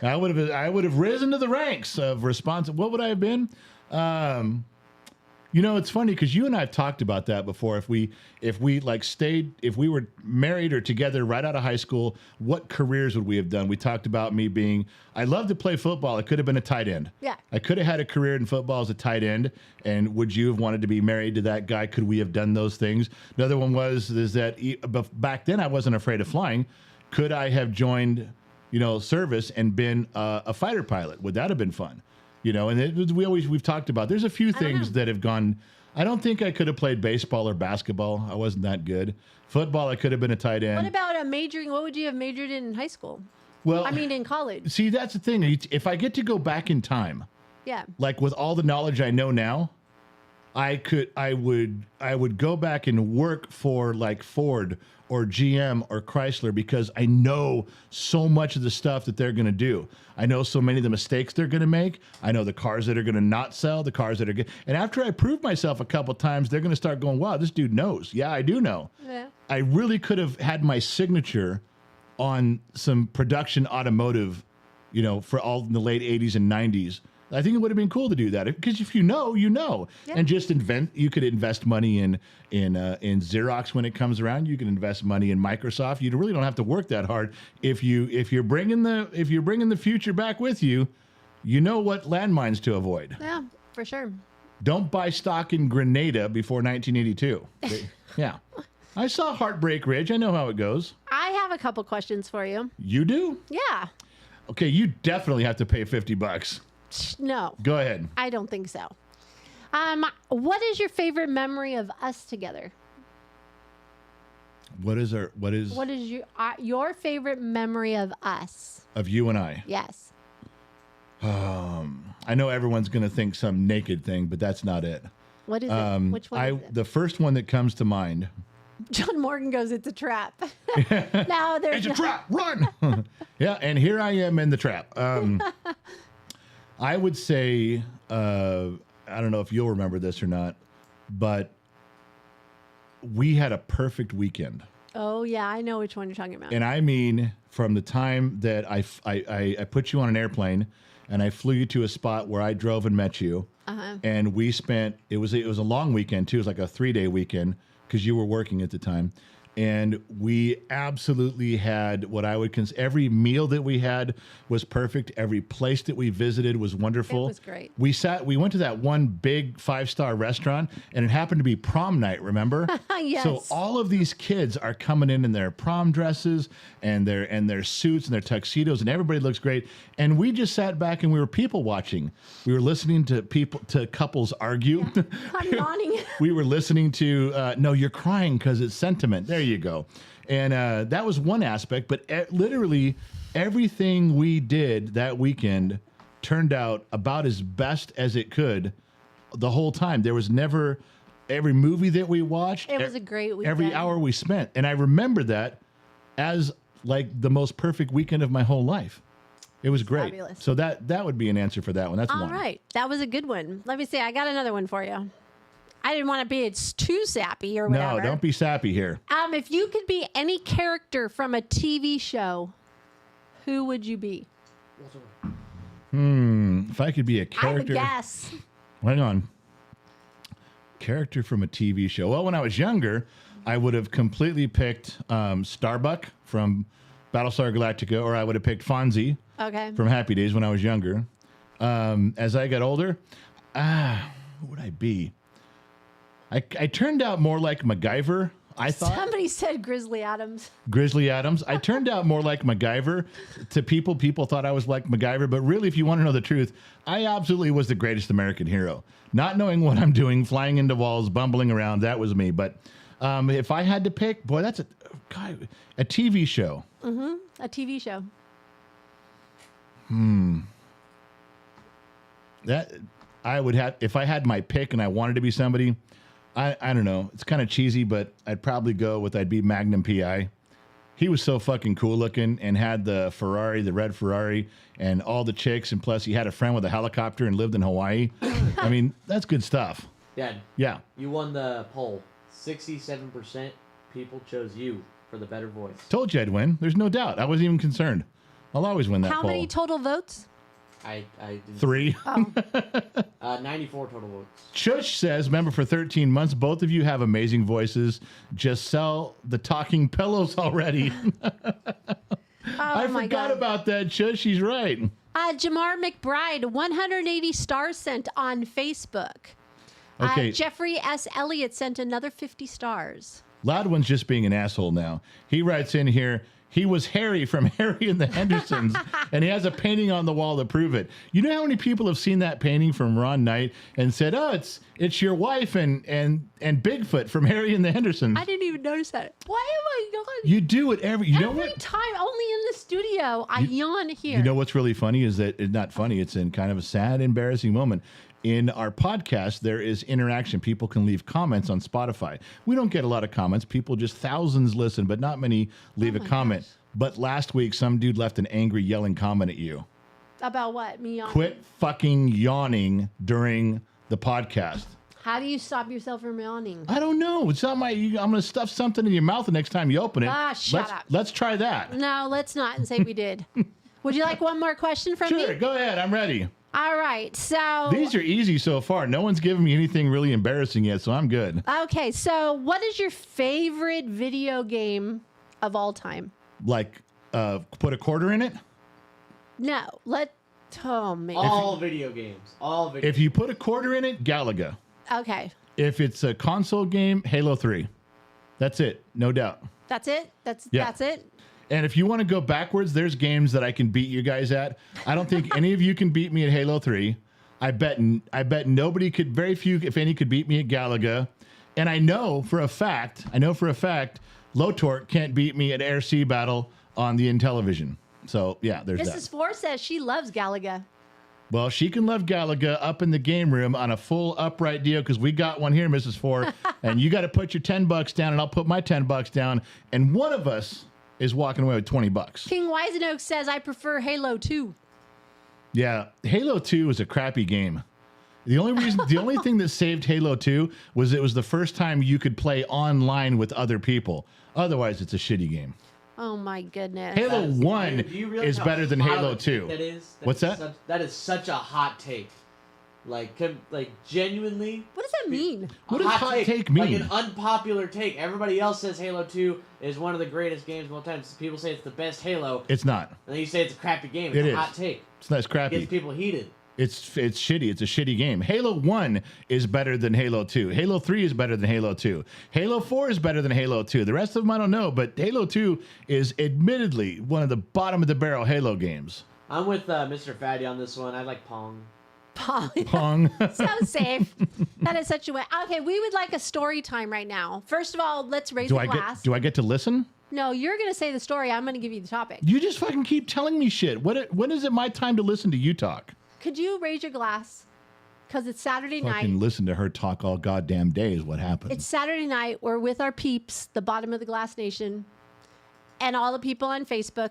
Speaker 1: I would have risen to the ranks of responsible. What would I have been? You know, it's funny because you and I have talked about that before. If we were married or together right out of high school, what careers would we have done? We talked about me being, I love to play football. I could have been a tight end.
Speaker 3: Yeah.
Speaker 1: I could have had a career in football as a tight end. And would you have wanted to be married to that guy? Could we have done those things? Another one is that back then I wasn't afraid of flying. Could I have joined, service and been a fighter pilot? Would that have been fun? And we've talked about, there's a few things that have gone. I don't think I could have played baseball or basketball. I wasn't that good. Football, I could have been a tight end.
Speaker 3: What about majoring? What would you have majored in high school?
Speaker 1: Well,
Speaker 3: in college.
Speaker 1: See, that's the thing. If I get to go back in time,
Speaker 3: Yeah.
Speaker 1: like with all the knowledge I know now, I would go back and work for like Ford or GM or Chrysler because I know so much of the stuff that they're going to do. I know so many of the mistakes they're going to make. I know the cars that are going to not sell, the cars that are good. And after I prove myself a couple times, they're going to start going, wow, this dude knows. Yeah, I do know.
Speaker 3: Yeah.
Speaker 1: I really could have had my signature on some production automotive, for all in the late 80s and 90s. I think it would have been cool to do that because if you know, you know,
Speaker 3: Yeah.
Speaker 1: and just you could invest money in Xerox when it comes around. You can invest money in Microsoft. You really don't have to work that hard. If you're bringing the future back with you, you know what landmines to avoid.
Speaker 3: Yeah, for sure.
Speaker 1: Don't buy stock in Grenada before 1982. Yeah. I saw Heartbreak Ridge. I know how it goes.
Speaker 3: I have a couple questions for you.
Speaker 1: You do?
Speaker 3: Yeah.
Speaker 1: Okay, you definitely have to pay $50.
Speaker 3: No,
Speaker 1: Go ahead.
Speaker 3: I don't think so. What is your favorite memory of us together?
Speaker 1: What is
Speaker 3: What is your favorite memory of us?
Speaker 1: of you and I?
Speaker 3: Yes.
Speaker 1: I know everyone's going to think some naked thing, but that's not it.
Speaker 3: What is it? Which one is it?
Speaker 1: The first one that comes to mind.
Speaker 3: John Morgan goes, it's a trap. No, there's
Speaker 1: It's a trap. Run. Yeah, and here I am in the trap. I would say, I don't know if you'll remember this or not, but we had a perfect weekend.
Speaker 3: Oh, yeah, I know which one you're talking about.
Speaker 1: And I mean, from the time that I put you on an airplane and I flew you to a spot where I drove and met you, and we spent, it was a long weekend too. It was like a 3-day weekend because you were working at the time. And we absolutely had what I would consider, every meal that we had was perfect. Every place that we visited was wonderful.
Speaker 3: It was great.
Speaker 1: We went to that one big 5-star restaurant and it happened to be prom night, remember?
Speaker 3: Yes.
Speaker 1: So all of these kids are coming in their prom dresses and their suits and their tuxedos and everybody looks great. And we just sat back and we were people watching. We were listening to couples argue.
Speaker 3: Yeah. I'm yawning.
Speaker 1: We were listening to, no, you're crying because it's sentiment. There you go. And that was one aspect, but literally everything we did that weekend turned out about as best as it could the whole time. There was never, every movie that we watched.
Speaker 3: It was a great weekend.
Speaker 1: Every hour we spent. And I remember that as like the most perfect weekend of my whole life. It was great.
Speaker 3: Fabulous.
Speaker 1: So that would be an answer for that one. That's
Speaker 3: All
Speaker 1: one.
Speaker 3: right. That was a good one. Let me see. I got another one for you. I didn't want to be too sappy or whatever.
Speaker 1: No, don't be sappy here.
Speaker 3: If you could be any character from a TV show, who would you be?
Speaker 1: If I could be a
Speaker 3: I have a
Speaker 1: character.
Speaker 3: guess.
Speaker 1: Hang on. Character from a TV show. Well, when I was younger, I would have completely picked Starbuck from Battlestar Galactica, or I would have picked Fonzie
Speaker 3: Okay.
Speaker 1: from Happy Days when I was younger. As I got older, who would I be? I turned out more like MacGyver, I thought.
Speaker 3: Somebody said Grizzly Adams.
Speaker 1: Grizzly Adams. I turned out more like MacGyver to people. People thought I was like MacGyver, but really, if you want to know the truth, I absolutely was the greatest American hero. Not knowing what I'm doing, flying into walls, bumbling around, that was me. But if I had to pick, boy, that's a TV show.
Speaker 3: Mm-hmm. A TV show.
Speaker 1: That I would have, if I had my pick and I wanted to be somebody, I don't know. It's kind of cheesy, but I'd probably go with, I'd be Magnum P.I. He was so fucking cool looking and had the Ferrari, the red Ferrari, and all the chicks. And plus, he had a friend with a helicopter and lived in Hawaii. I mean, that's good stuff.
Speaker 4: Dad,
Speaker 1: Yeah.
Speaker 4: you won the poll. 67% people chose you for the better voice.
Speaker 1: Told you I'd win. There's no doubt. I wasn't even concerned. I'll always win that
Speaker 3: How
Speaker 1: poll.
Speaker 3: many total votes?
Speaker 4: I didn't
Speaker 1: 3.
Speaker 4: 94 total votes.
Speaker 1: Chush says, member for 13 months, both of you have amazing voices. Just sell the talking pillows already. I
Speaker 3: my
Speaker 1: forgot
Speaker 3: God.
Speaker 1: about that, Chush. She's right.
Speaker 3: Jamar McBride, 180 stars sent on Facebook.
Speaker 1: Okay.
Speaker 3: Jeffrey S. Elliott sent another 50 stars.
Speaker 1: Loudwin's just being an asshole now. He writes in here, he was Harry from Harry and the Hendersons, and he has a painting on the wall to prove it. You know how many people have seen that painting from Ron Knight and said, oh, it's your wife and Bigfoot from Harry and the Hendersons.
Speaker 3: I didn't even notice that. Why am I yawning?
Speaker 1: You do it every know
Speaker 3: Every
Speaker 1: what?
Speaker 3: time, only in the studio, I yawn here.
Speaker 1: You know what's really funny is that it's not funny. It's in kind of a sad, embarrassing moment. in our podcast, there is interaction. People can leave comments on Spotify. We don't get a lot of comments. People, just thousands listen, but not many leave a comment.
Speaker 3: Gosh.
Speaker 1: But last week, some dude left an angry, yelling comment at you.
Speaker 3: About what? Me yawning?
Speaker 1: Quit fucking yawning during the podcast.
Speaker 3: How do you stop yourself from yawning?
Speaker 1: I don't know. It's not I'm going to stuff something in your mouth the next time you open it.
Speaker 3: Shut up.
Speaker 1: Let's try that.
Speaker 3: No, let's not and say we did. Would you like one more question from me?
Speaker 1: Sure, go ahead. I'm ready.
Speaker 3: All right. So
Speaker 1: These are easy so far. No one's given me anything really embarrassing yet, so I'm good.
Speaker 3: okay. So what is your favorite video game of all time?
Speaker 1: Like, put a quarter in it?
Speaker 3: No. Oh man.
Speaker 4: All video games. All video.
Speaker 1: If you put a quarter in it, Galaga.
Speaker 3: Okay.
Speaker 1: If it's a console game, Halo 3. That's it, no doubt.
Speaker 3: That's it. That's it.
Speaker 1: And if you want to go backwards, there's games that I can beat you guys at. I don't think any of you can beat me at Halo 3. I bet nobody could, very few, if any, could beat me at Galaga. And I know for a fact, Lotork can't beat me at Air Sea Battle on the Intellivision. So yeah, there's that.
Speaker 3: Mrs. Four says she loves Galaga.
Speaker 1: Well, she can love Galaga up in the game room on a full upright deal, because we got one here, Mrs. Four. And you got to put your $10 down, and I'll put my $10 down. And one of us is walking away with $20.
Speaker 3: King Wisenoak says I prefer Halo 2.
Speaker 1: Yeah, Halo 2 is a crappy game. The only thing that saved Halo 2 was it was the first time you could play online with other people. Otherwise, it's a shitty game.
Speaker 3: Oh my goodness.
Speaker 1: Halo 1
Speaker 4: Do you realize
Speaker 1: is
Speaker 4: how
Speaker 1: better than
Speaker 4: hot
Speaker 1: Halo
Speaker 4: of a
Speaker 1: 2.
Speaker 4: take That is.
Speaker 1: What's that?
Speaker 4: That is such a hot take. Like genuinely.
Speaker 3: What does that mean?
Speaker 1: What does hot take mean?
Speaker 4: Like an unpopular take. Everybody else says Halo 2 is one of the greatest games of all time. People say it's the best Halo.
Speaker 1: It's not.
Speaker 4: And then you say it's a crappy game. It's
Speaker 1: It
Speaker 4: a
Speaker 1: is.
Speaker 4: hot take.
Speaker 1: It's crappy.
Speaker 4: It gets people heated.
Speaker 1: It's shitty. It's a shitty game. Halo 1 is better than Halo 2. Halo 3 is better than Halo 2. Halo 4 is better than Halo 2. The rest of them I don't know, but Halo 2 is admittedly one of the bottom of the barrel Halo games.
Speaker 4: I'm with Mr. Fatty on this one. I like Pong.
Speaker 1: Pong.
Speaker 3: So safe. That is such a way. Okay, we would like a story time right now. First of all, let's raise a glass.
Speaker 1: Do I get to listen?
Speaker 3: No, you're going to say the story. I'm going to give you the topic.
Speaker 1: You just fucking keep telling me shit. When is it my time to listen to you talk?
Speaker 3: Could you raise your glass? Because it's Saturday
Speaker 1: Fucking
Speaker 3: night.
Speaker 1: listen to her talk all goddamn day is what happens.
Speaker 3: It's Saturday night. We're with our peeps, the bottom of the glass nation, and all the people on Facebook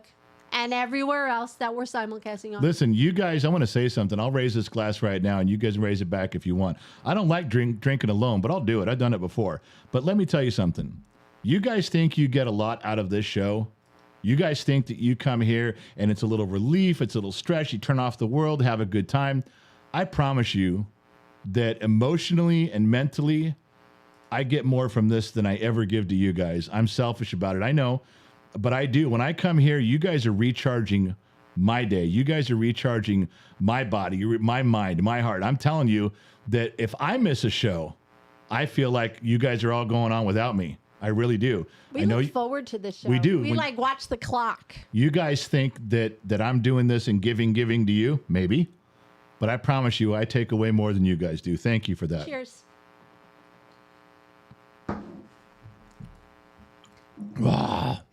Speaker 3: and everywhere else that we're simulcasting on.
Speaker 1: Listen, you guys, I want to say something. I'll raise this glass right now, and you guys raise it back if you want. I don't like drinking alone, but I'll do it. I've done it before. But let me tell you something. You guys think you get a lot out of this show? You guys think that you come here and it's a little relief, it's a little stress, you turn off the world, have a good time. I promise you that emotionally and mentally, I get more from this than I ever give to you guys. I'm selfish about it, I know, but I do. When I come here, you guys are recharging my day. You guys are recharging my body, my mind, my heart. I'm telling you that if I miss a show, I feel like you guys are all going on without me. I really do.
Speaker 3: We
Speaker 1: I know
Speaker 3: look forward to this show.
Speaker 1: We do.
Speaker 3: We watch the clock.
Speaker 1: You guys think that I'm doing this and giving to you, maybe, but I promise you, I take away more than you guys do. Thank you for that.
Speaker 3: Cheers.
Speaker 1: All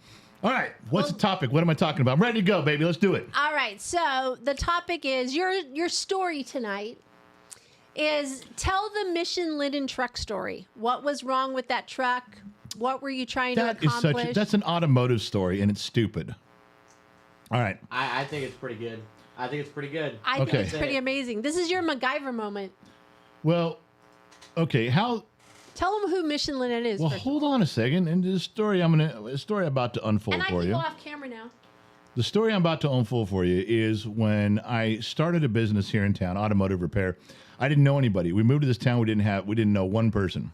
Speaker 1: right, what's the topic? What am I talking about? I'm ready to go, baby. Let's do it.
Speaker 3: All right. So the topic is your story tonight is tell the Michelin truck story. What was wrong with that truck? What were you trying to accomplish?
Speaker 1: That's an automotive story, and it's stupid. All right.
Speaker 4: I think it's pretty good. I think it's
Speaker 1: Okay.
Speaker 3: it's pretty amazing. This is your MacGyver moment.
Speaker 1: Well, okay.
Speaker 3: Tell them who Michelin is.
Speaker 1: Well,
Speaker 3: first.
Speaker 1: hold on a second. And the story I'm about to unfold
Speaker 3: And I
Speaker 1: for
Speaker 3: can
Speaker 1: you.
Speaker 3: go off camera now.
Speaker 1: The story I'm about to unfold for you is when I started a business here in town, automotive repair. I didn't know anybody. We moved to this town. We didn't know one person.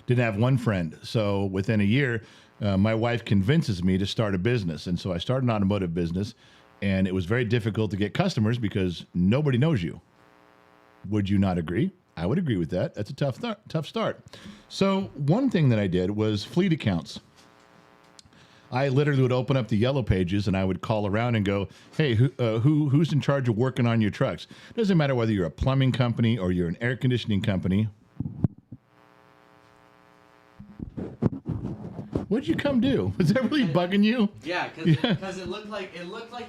Speaker 1: Didn't have one friend. So within a year, my wife convinces me to start a business. And so I started an automotive business, and it was very difficult to get customers because nobody knows you. Would you not agree? I would agree with that. That's a tough start. So one thing that I did was fleet accounts. I literally would open up the yellow pages and I would call around and go, hey, who's in charge of working on your trucks? Doesn't matter whether you're a plumbing company or you're an air conditioning company. What'd you come do? Was that really bugging you?
Speaker 4: Yeah, because it looked like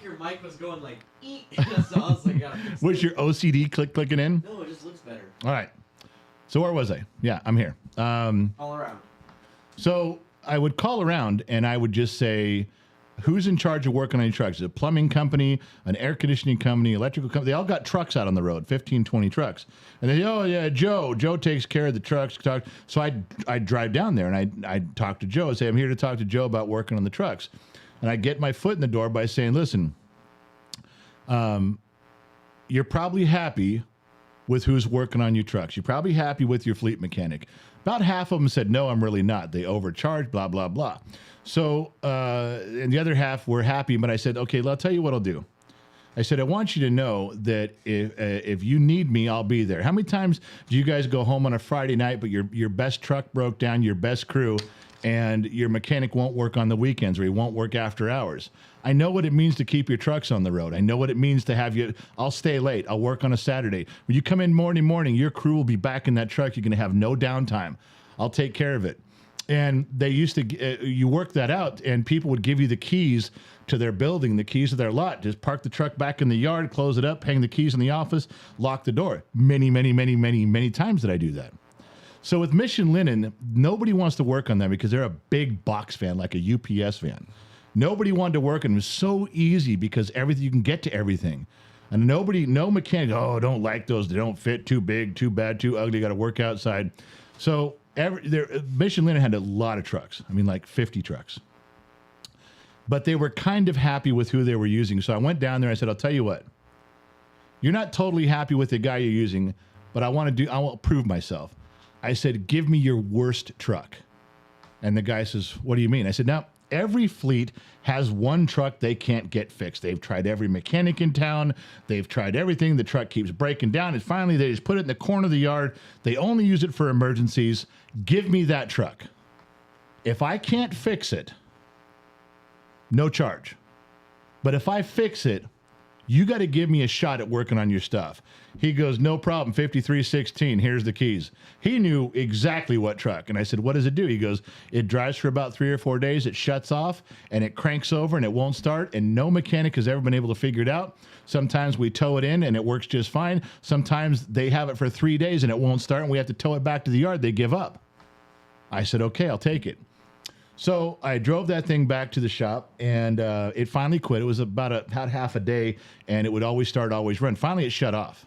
Speaker 4: your mic was going like eek. So I was like, gotta fix
Speaker 1: Was your OCD clicking in?
Speaker 4: No, it just looks better.
Speaker 1: All right. So where was I? Yeah, I'm here.
Speaker 4: All around.
Speaker 1: So I would call around and I would just say, who's in charge of working on your trucks? Is it a plumbing company, an air conditioning company, electrical company? They all got trucks out on the road, 15, 20 trucks. And they say, oh, yeah, Joe. Joe takes care of the trucks. So I'd drive down there and I'd talk to Joe and say, I'm here to talk to Joe about working on the trucks. And I get my foot in the door by saying, listen, you're probably happy with who's working on your trucks. You're probably happy with your fleet mechanic. About half of them said, no, I'm really not. They overcharge, blah, blah, blah. So, and the other half were happy, but I said, okay, I'll tell you what I'll do. I said, I want you to know that if you need me, I'll be there. How many times do you guys go home on a Friday night, but your best truck broke down, your best crew, and your mechanic won't work on the weekends or he won't work after hours? I know what it means to keep your trucks on the road. I know what it means to have you, I'll stay late. I'll work on a Saturday. When you come in morning, your crew will be back in that truck. You're going to have no downtime. I'll take care of it. And they used to, you work that out and people would give you the keys to their building, the keys to their lot. Just park the truck back in the yard, close it up, hang the keys in the office, lock the door. Many times did I do that. So with Mission Linen, nobody wants to work on them because they're a big box van, like a UPS van. Nobody wanted to work on them. It was so easy because everything, you can get to everything. And no mechanic, oh, don't like those. They don't fit, too big, too bad, too ugly, got to work outside. So Mission Linen had a lot of trucks. I mean, like 50 trucks. But they were kind of happy with who they were using. So I went down there. I said, I'll tell you what. You're not totally happy with the guy you're using, but I want to prove myself. I said, give me your worst truck. And the guy says, what do you mean? I said, now, every fleet has one truck they can't get fixed. They've tried every mechanic in town. They've tried everything. The truck keeps breaking down. And finally, they just put it in the corner of the yard. They only use it for emergencies. Give me that truck. If I can't fix it, no charge. But if I fix it, you got to give me a shot at working on your stuff. He goes, no problem, 5316, here's the keys. He knew exactly what truck. And I said, what does it do? He goes, it drives for about 3 or 4 days, it shuts off, and it cranks over, and it won't start, and no mechanic has ever been able to figure it out. Sometimes we tow it in, and it works just fine. Sometimes they have it for 3 days, and it won't start, and we have to tow it back to the yard. They give up. I said, okay, I'll take it. So I drove that thing back to the shop, and it finally quit. It was about half a day, and it would always start, always run. Finally, it shut off.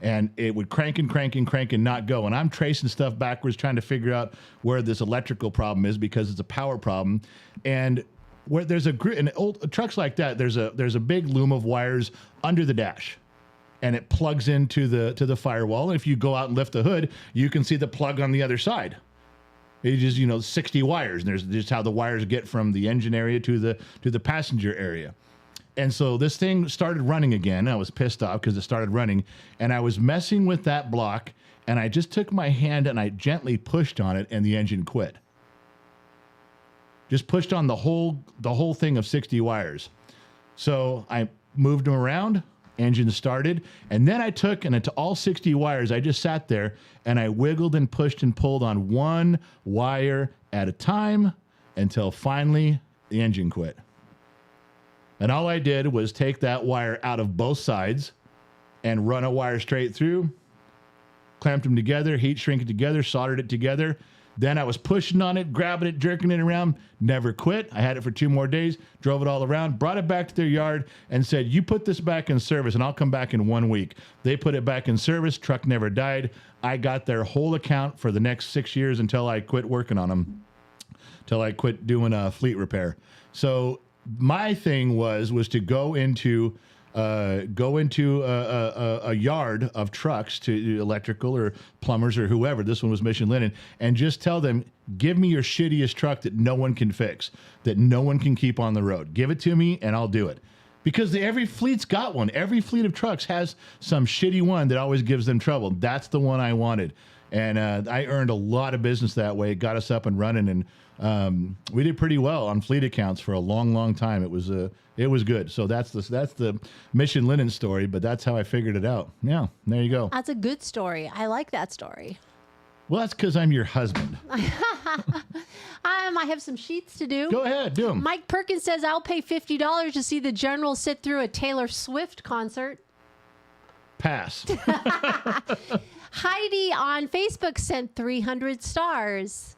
Speaker 1: And it would crank and not go. And I'm tracing stuff backwards, trying to figure out where this electrical problem is because it's a power problem. And where there's in old trucks like that, there's a big loom of wires under the dash. And it plugs into the firewall. And if you go out and lift the hood, you can see the plug on the other side. It's just, 60 wires. And there's just how the wires get from the engine area to the passenger area. And so this thing started running again. I was pissed off because it started running. And I was messing with that block. And I just took my hand and I gently pushed on it and the engine quit. Just pushed on the whole thing of 60 wires. So I moved them around. Engine started, and then I took, and to all 60 wires, I just sat there, and I wiggled and pushed and pulled on one wire at a time until finally the engine quit. And all I did was take that wire out of both sides and run a wire straight through, clamped them together, heat shrink it together, soldered it together. Then I was pushing on it, grabbing it, jerking it around, never quit. I had it for 2 more days, drove it all around, brought it back to their yard and said, you put this back in service and I'll come back in 1 week. They put it back in service. Truck never died. I got their whole account for the next 6 years until I quit working on them, till I quit doing fleet repair. So my thing was to go into a yard of trucks, to electrical or plumbers or whoever. This one was Mission Linen, and just tell them, give me your shittiest truck that no one can fix, that no one can keep on the road. Give it to me and I'll do it. Because every fleet's got one. Every fleet of trucks has some shitty one that always gives them trouble. That's the one I wanted. And I earned a lot of business that way. It got us up and running, and we did pretty well on fleet accounts for a long time. It was good. So that's the Mission Linen story, but that's how I figured it out. Yeah, there you go.
Speaker 3: That's a good story. I like that story.
Speaker 1: Well, that's because I'm your husband.
Speaker 3: I have some sheets to do.
Speaker 1: Go ahead, do them.
Speaker 3: Mike Perkins says, I'll pay $50 to see the General sit through a Taylor Swift concert.
Speaker 1: Pass.
Speaker 3: Heidi on Facebook sent 300 stars.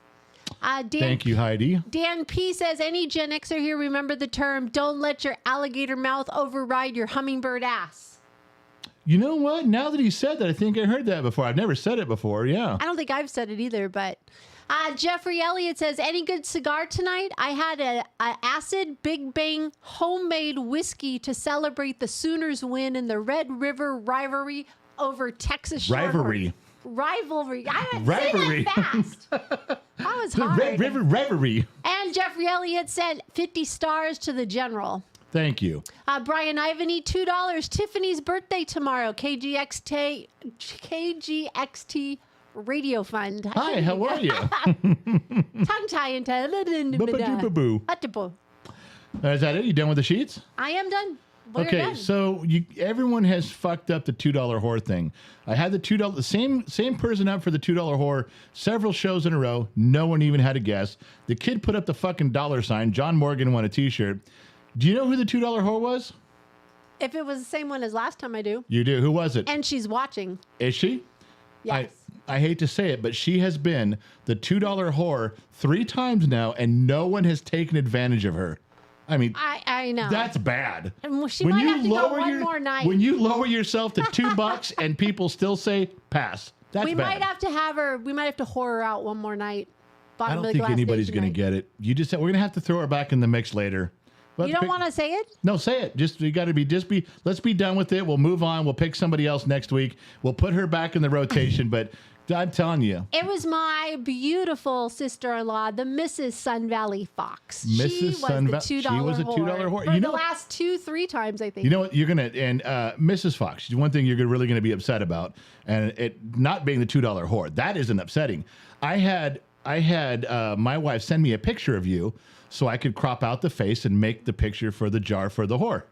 Speaker 1: Thank you, Heidi.
Speaker 3: Dan P says, any Gen Xer here remember the term, don't let your alligator mouth override your hummingbird ass.
Speaker 1: You know what? Now that he said that, I think I heard that before. I've never said it before. Yeah.
Speaker 3: I don't think I've said it either, but Jeffrey Elliott says, any good cigar tonight? I had a acid Big Bang homemade whiskey to celebrate the Sooners win in the Red River rivalry over Texas Shorthorn. Rivalry. I haven't
Speaker 1: Rivalry.
Speaker 3: said that fast. That was
Speaker 1: The
Speaker 3: hard.
Speaker 1: Red River Reverie.
Speaker 3: And Jeffrey Elliott sent 50 stars to the General.
Speaker 1: Thank you.
Speaker 3: Brian Ivany, $2. Tiffany's birthday tomorrow. KGXT Radio Fund.
Speaker 1: Hi, how are you?
Speaker 3: Tongue tie into.
Speaker 1: Boo. Is that it? You done with the sheets?
Speaker 3: I am done. We're
Speaker 1: Okay,
Speaker 3: done.
Speaker 1: so everyone has fucked up the $2 whore thing. I had the $2, the same person up for the $2 whore several shows in a row. No one even had a guess. The kid put up the fucking dollar sign. John Morgan won a T-shirt. Do you know who the $2 whore was?
Speaker 3: If it was the same one as last time, I do.
Speaker 1: You do. Who was it?
Speaker 3: And she's watching.
Speaker 1: Is she?
Speaker 3: Yes.
Speaker 1: I hate to say it, but she has been the $2 whore 3 times now, and no one has taken advantage of her. I mean,
Speaker 3: I know.
Speaker 1: that's bad.
Speaker 3: And she might have to go one more night.
Speaker 1: When you lower yourself to $2 and people still say pass, that's
Speaker 3: we
Speaker 1: bad.
Speaker 3: might have to have her. We might have to whore her out one more night.
Speaker 1: I don't think anybody's going to get it. You just said we're going to have to throw her back in the mix later.
Speaker 3: You don't want to say it?
Speaker 1: No, say it. You got to be. Let's be done with it. We'll move on. We'll pick somebody else next week. We'll put her back in the rotation. But I'm telling you,
Speaker 3: it was my beautiful sister-in-law, the Mrs. Sun Valley Fox.
Speaker 1: She was a $2 whore.
Speaker 3: For
Speaker 1: You know,
Speaker 3: the last 2-3 times, I think.
Speaker 1: You know what? You're gonna Mrs. Fox. One thing you're really gonna be upset about, and it not being the $2 whore. That isn't upsetting. I had my wife send me a picture of you so I could crop out the face and make the picture for the jar for the whore.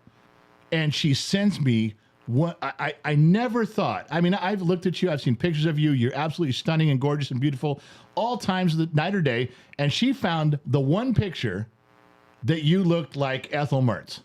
Speaker 1: And she sends me what I never thought. I mean, I've looked at you. I've seen pictures of you. You're absolutely stunning and gorgeous and beautiful all times of the night or day. And she found the one picture that you looked like Ethel Mertz.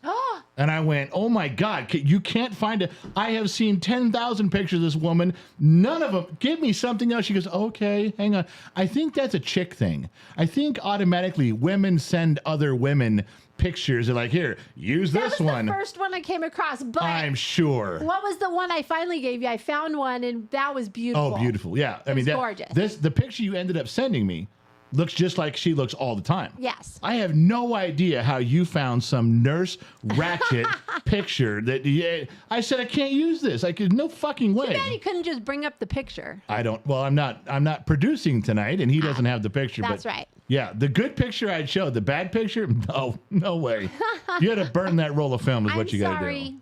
Speaker 1: And I went, oh my God, you can't find it. I have seen 10,000 pictures of this woman. None of them. Give me something else. She goes, okay, hang on. I think that's a chick thing. I think automatically women send other women pictures. They're like, here, use this one.
Speaker 3: That was the first one I came across. But
Speaker 1: I'm sure.
Speaker 3: What was the one I finally gave you? I found one, and that was beautiful.
Speaker 1: Oh, beautiful. Yeah. I mean,
Speaker 3: gorgeous.
Speaker 1: The picture you ended up sending me looks just like she looks all the time.
Speaker 3: Yes.
Speaker 1: I have no idea how you found some nurse ratchet picture that I said I can't use this. I could no fucking way.
Speaker 3: Too bad you couldn't just bring up the picture.
Speaker 1: I'm not producing tonight, and he doesn't have the picture.
Speaker 3: That's right.
Speaker 1: Yeah, the good picture I'd show. The bad picture, no way. You had to burn that roll of film is what you got to do.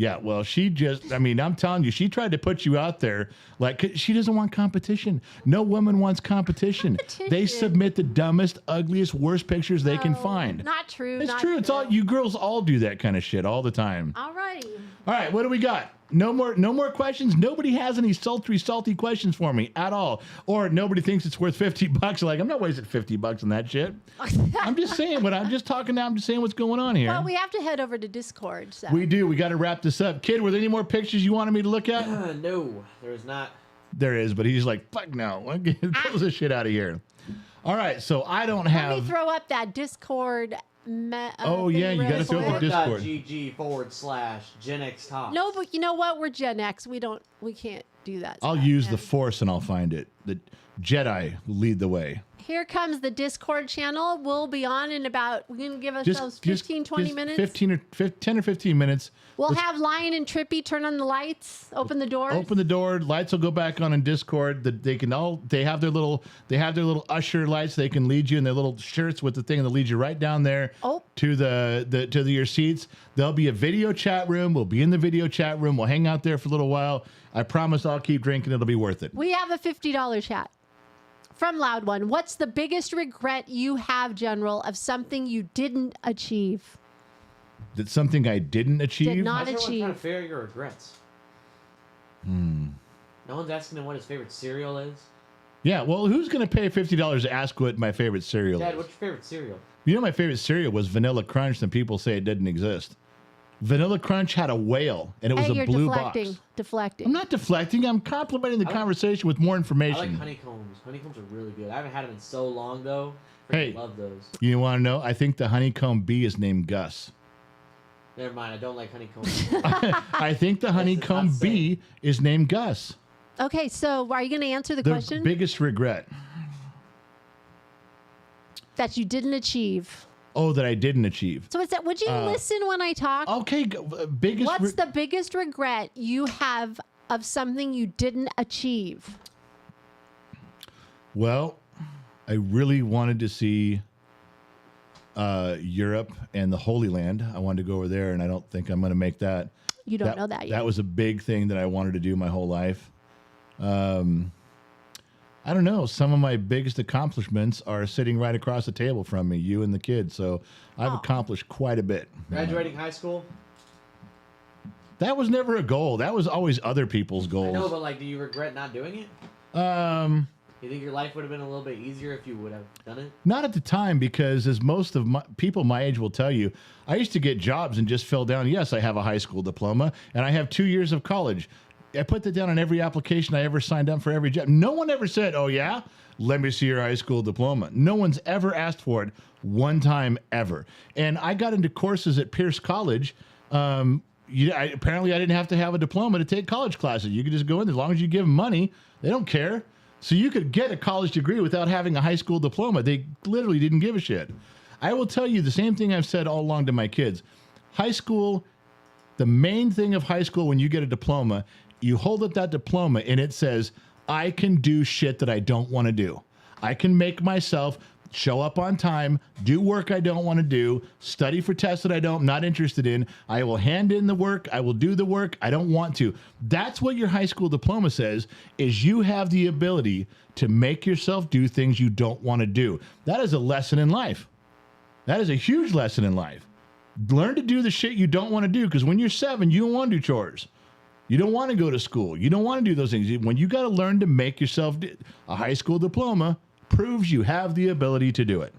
Speaker 1: Yeah, well, I'm telling you, she tried to put you out there like 'cause she doesn't want competition. No woman wants competition. They submit the dumbest, ugliest, worst pictures they can find.
Speaker 3: Not true.
Speaker 1: It's
Speaker 3: not
Speaker 1: true. It's all you girls all do that kind of shit all the time.
Speaker 3: All righty.
Speaker 1: All right, what do we got? No more questions. Nobody has any salty questions for me at all. Or nobody thinks it's worth $50. Like, I'm not wasting $50 on that shit. I'm just saying I'm just talking now. I'm just saying what's going on here.
Speaker 3: Well, we have to head over to Discord. So.
Speaker 1: We do. We got to wrap this up. Kid, were there any more pictures you wanted me to look at?
Speaker 4: No, there's not.
Speaker 1: There is, but he's like, fuck no. Pull this shit out of here. All right, so I don't have.
Speaker 3: Let me throw up that Discord.
Speaker 1: Oh, yeah, you got to throw up the Discord.
Speaker 4: GG/GenXTalks.
Speaker 3: No, but you know what? We're Gen X. We can't do that.
Speaker 1: I'll use the Force and I'll find it. The Jedi lead the way.
Speaker 3: Here comes the Discord channel. We'll be on in about, we're going to give ourselves 15, 20 minutes.
Speaker 1: 10 or 15 minutes.
Speaker 3: We'll have Lion and Trippy turn on the lights, open the doors.
Speaker 1: Open the door. Lights will go back on in Discord. They have their little usher lights. They can lead you in their little shirts with the thing that leads you right down there to your seats. There'll be a video chat room. We'll be in the video chat room. We'll hang out there for a little while. I promise I'll keep drinking. It'll be worth it.
Speaker 3: We have a $50 chat. From Loud One, what's the biggest regret you have, General, of something you didn't achieve?
Speaker 1: That's something I didn't achieve?
Speaker 3: Did not
Speaker 4: Everyone's
Speaker 3: achieve.
Speaker 4: trying to figure your regrets. No one's asking him what his favorite cereal is.
Speaker 1: Yeah, well, who's going to pay $50 to ask what my favorite cereal
Speaker 4: Dad,
Speaker 1: is?
Speaker 4: what's your favorite cereal?
Speaker 1: You know, my favorite cereal was Vanilla Crunch, and people say it didn't exist. Vanilla Crunch had a whale, and it was
Speaker 3: Hey,
Speaker 1: a
Speaker 3: you're
Speaker 1: blue
Speaker 3: deflecting.
Speaker 1: box.
Speaker 3: Deflecting.
Speaker 1: I'm not deflecting. I'm complimenting the
Speaker 4: I like-
Speaker 1: conversation with more
Speaker 4: I
Speaker 1: information.
Speaker 4: like honeycombs. Honeycombs are really good. I haven't had them in so long though.
Speaker 1: Hey.
Speaker 4: Freaking love those.
Speaker 1: You want to know? I think the honeycomb bee is named Gus.
Speaker 4: Never mind. I don't like honeycombs.
Speaker 1: I think the honeycomb
Speaker 4: not safe.
Speaker 1: bee is named Gus.
Speaker 3: Okay, so are you going to answer the
Speaker 1: The
Speaker 3: question
Speaker 1: biggest regret.
Speaker 3: that you didn't achieve?
Speaker 1: Oh, that I didn't achieve.
Speaker 3: So it's that. Would you listen when I talk?
Speaker 1: Okay, biggest.
Speaker 3: What's the biggest regret you have of something you didn't achieve?
Speaker 1: Well, I really wanted to see Europe and the Holy Land. I wanted to go over there, and I don't think I'm going to make that.
Speaker 3: You don't know that yet.
Speaker 1: That was a big thing that I wanted to do my whole life. I don't know. Some of my biggest accomplishments are sitting right across the table from me, you and the kids. So I've accomplished quite a bit.
Speaker 4: Graduating high school.
Speaker 1: That was never a goal. That was always other people's
Speaker 4: I
Speaker 1: goals.
Speaker 4: know, but like, do you regret not doing it? You think your life would have been a little bit easier if you would have done it?
Speaker 1: Not at the time, because as most of people my age will tell you, I used to get jobs and just fill down, yes, I have a high school diploma and I have 2 years of college. I put that down on every application I ever signed up for every job. No one ever said, oh yeah, let me see your high school diploma. No one's ever asked for it one time ever. And I got into courses at Pierce College. Apparently I didn't have to have a diploma to take college classes. You could just go in as long as you give them money. They don't care. So you could get a college degree without having a high school diploma. They literally didn't give a shit. I will tell you the same thing I've said all along to my kids. High school, the main thing of high school when you get a diploma, you hold up that diploma and it says, I can do shit that I don't want to do. I can make myself show up on time, do work I don't want to do, study for tests that I'm not interested in. I will hand in the work. I will do the work I don't want to. That's what your high school diploma says, is you have the ability to make yourself do things you don't want to do. That is a lesson in life. That is a huge lesson in life. Learn to do the shit you don't want to do, because when you're 7, you don't want to do chores. You don't want to go to school. You don't want to do those things. When you got to learn to make yourself a high school diploma proves you have the ability to do it.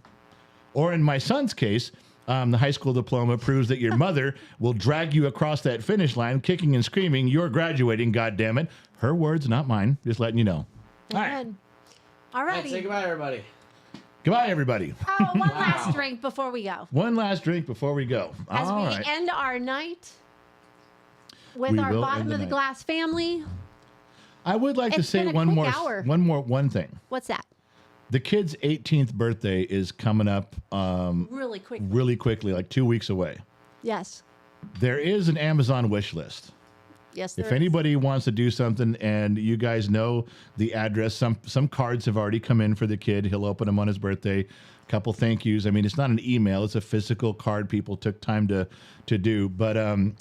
Speaker 1: Or in my son's case, the high school diploma proves that your mother will drag you across that finish line, kicking and screaming, you're graduating, goddammit. Her words, not mine. Just letting you know. All right.
Speaker 3: Amen. All
Speaker 4: All right, say
Speaker 3: righty.
Speaker 4: goodbye, everybody.
Speaker 1: Goodbye, everybody.
Speaker 3: Oh, one last drink before we go.
Speaker 1: One last drink before we go.
Speaker 3: As
Speaker 1: All
Speaker 3: we
Speaker 1: right.
Speaker 3: end our night with
Speaker 1: We
Speaker 3: our
Speaker 1: will
Speaker 3: bottom
Speaker 1: end the
Speaker 3: of the
Speaker 1: night.
Speaker 3: glass family.
Speaker 1: I would like to
Speaker 3: It's
Speaker 1: say
Speaker 3: been a quick hour.
Speaker 1: one thing.
Speaker 3: What's that?
Speaker 1: The kid's 18th birthday is coming up
Speaker 3: Really quick.
Speaker 1: really quickly, like 2 weeks away.
Speaker 3: Yes.
Speaker 1: There is an Amazon wish list.
Speaker 3: Yes.
Speaker 1: If
Speaker 3: there is.
Speaker 1: anybody wants to do something and you guys know the address, some cards have already come in for the kid. He'll open them on his birthday. Couple thank yous. I mean, it's not an email. It's a physical card people took time to do. But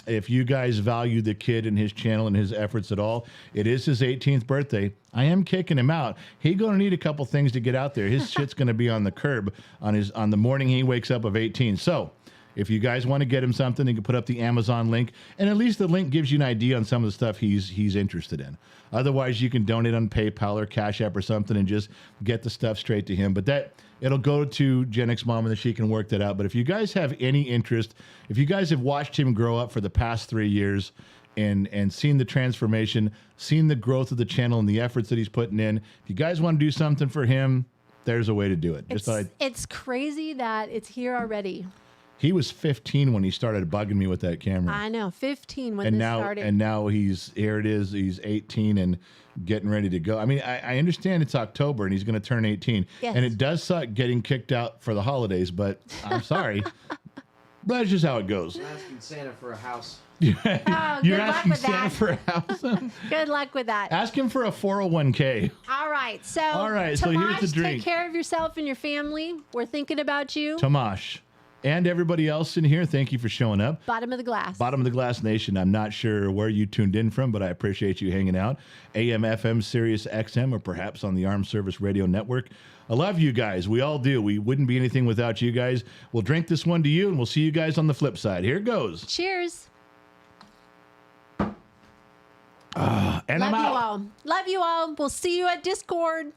Speaker 1: if you guys value the kid and his channel and his efforts at all, it is his 18th birthday. I am kicking him out. He's going to need a couple things to get out there. His shit's going to be on the curb on the morning he wakes up of 18. So if you guys want to get him something, you can put up the Amazon link, and at least the link gives you an idea on some of the stuff he's interested in. Otherwise, you can donate on PayPal or Cash App or something and just get the stuff straight to him. But it'll go to Gen X Mom, and then she can work that out. But if you guys have any interest, if you guys have watched him grow up for the past 3 years and seen the transformation, seen the growth of the channel and the efforts that he's putting in, if you guys want to do something for him, there's a way to do it.
Speaker 3: It's crazy that it's here already.
Speaker 1: He was 15 when he started bugging me with that camera.
Speaker 3: I know, 15 when
Speaker 1: and
Speaker 3: this
Speaker 1: now
Speaker 3: started.
Speaker 1: and now he's 18 and getting ready to go. I mean, I understand it's October and he's going to turn 18,
Speaker 3: Yes.
Speaker 1: and it does suck getting kicked out for the holidays, but I'm sorry. That's just how it goes.
Speaker 4: I'm asking Santa for a house.
Speaker 3: Oh,
Speaker 1: You're
Speaker 3: good luck
Speaker 1: asking
Speaker 3: with
Speaker 1: Santa
Speaker 3: that.
Speaker 1: for a house.
Speaker 3: Good luck with that.
Speaker 1: Ask him for a 401k.
Speaker 3: All right. So,
Speaker 1: All right, so here's the
Speaker 3: Tomash,
Speaker 1: drink.
Speaker 3: take care of yourself and your family. We're thinking about you.
Speaker 1: Tomash and everybody else in here, thank you for showing up.
Speaker 3: Bottom of the glass.
Speaker 1: Bottom of the Glass Nation, I'm not sure where you tuned in from, but I appreciate you hanging out. AM, FM, Sirius XM, or perhaps on the Armed Service Radio Network. I love you guys. We all do. We wouldn't be anything without you guys. We'll drink this one to you, and we'll see you guys on the flip side. Here it goes.
Speaker 3: Cheers.
Speaker 1: And
Speaker 3: Love
Speaker 1: I'm
Speaker 3: you
Speaker 1: out.
Speaker 3: all. Love you all. We'll see you at Discord.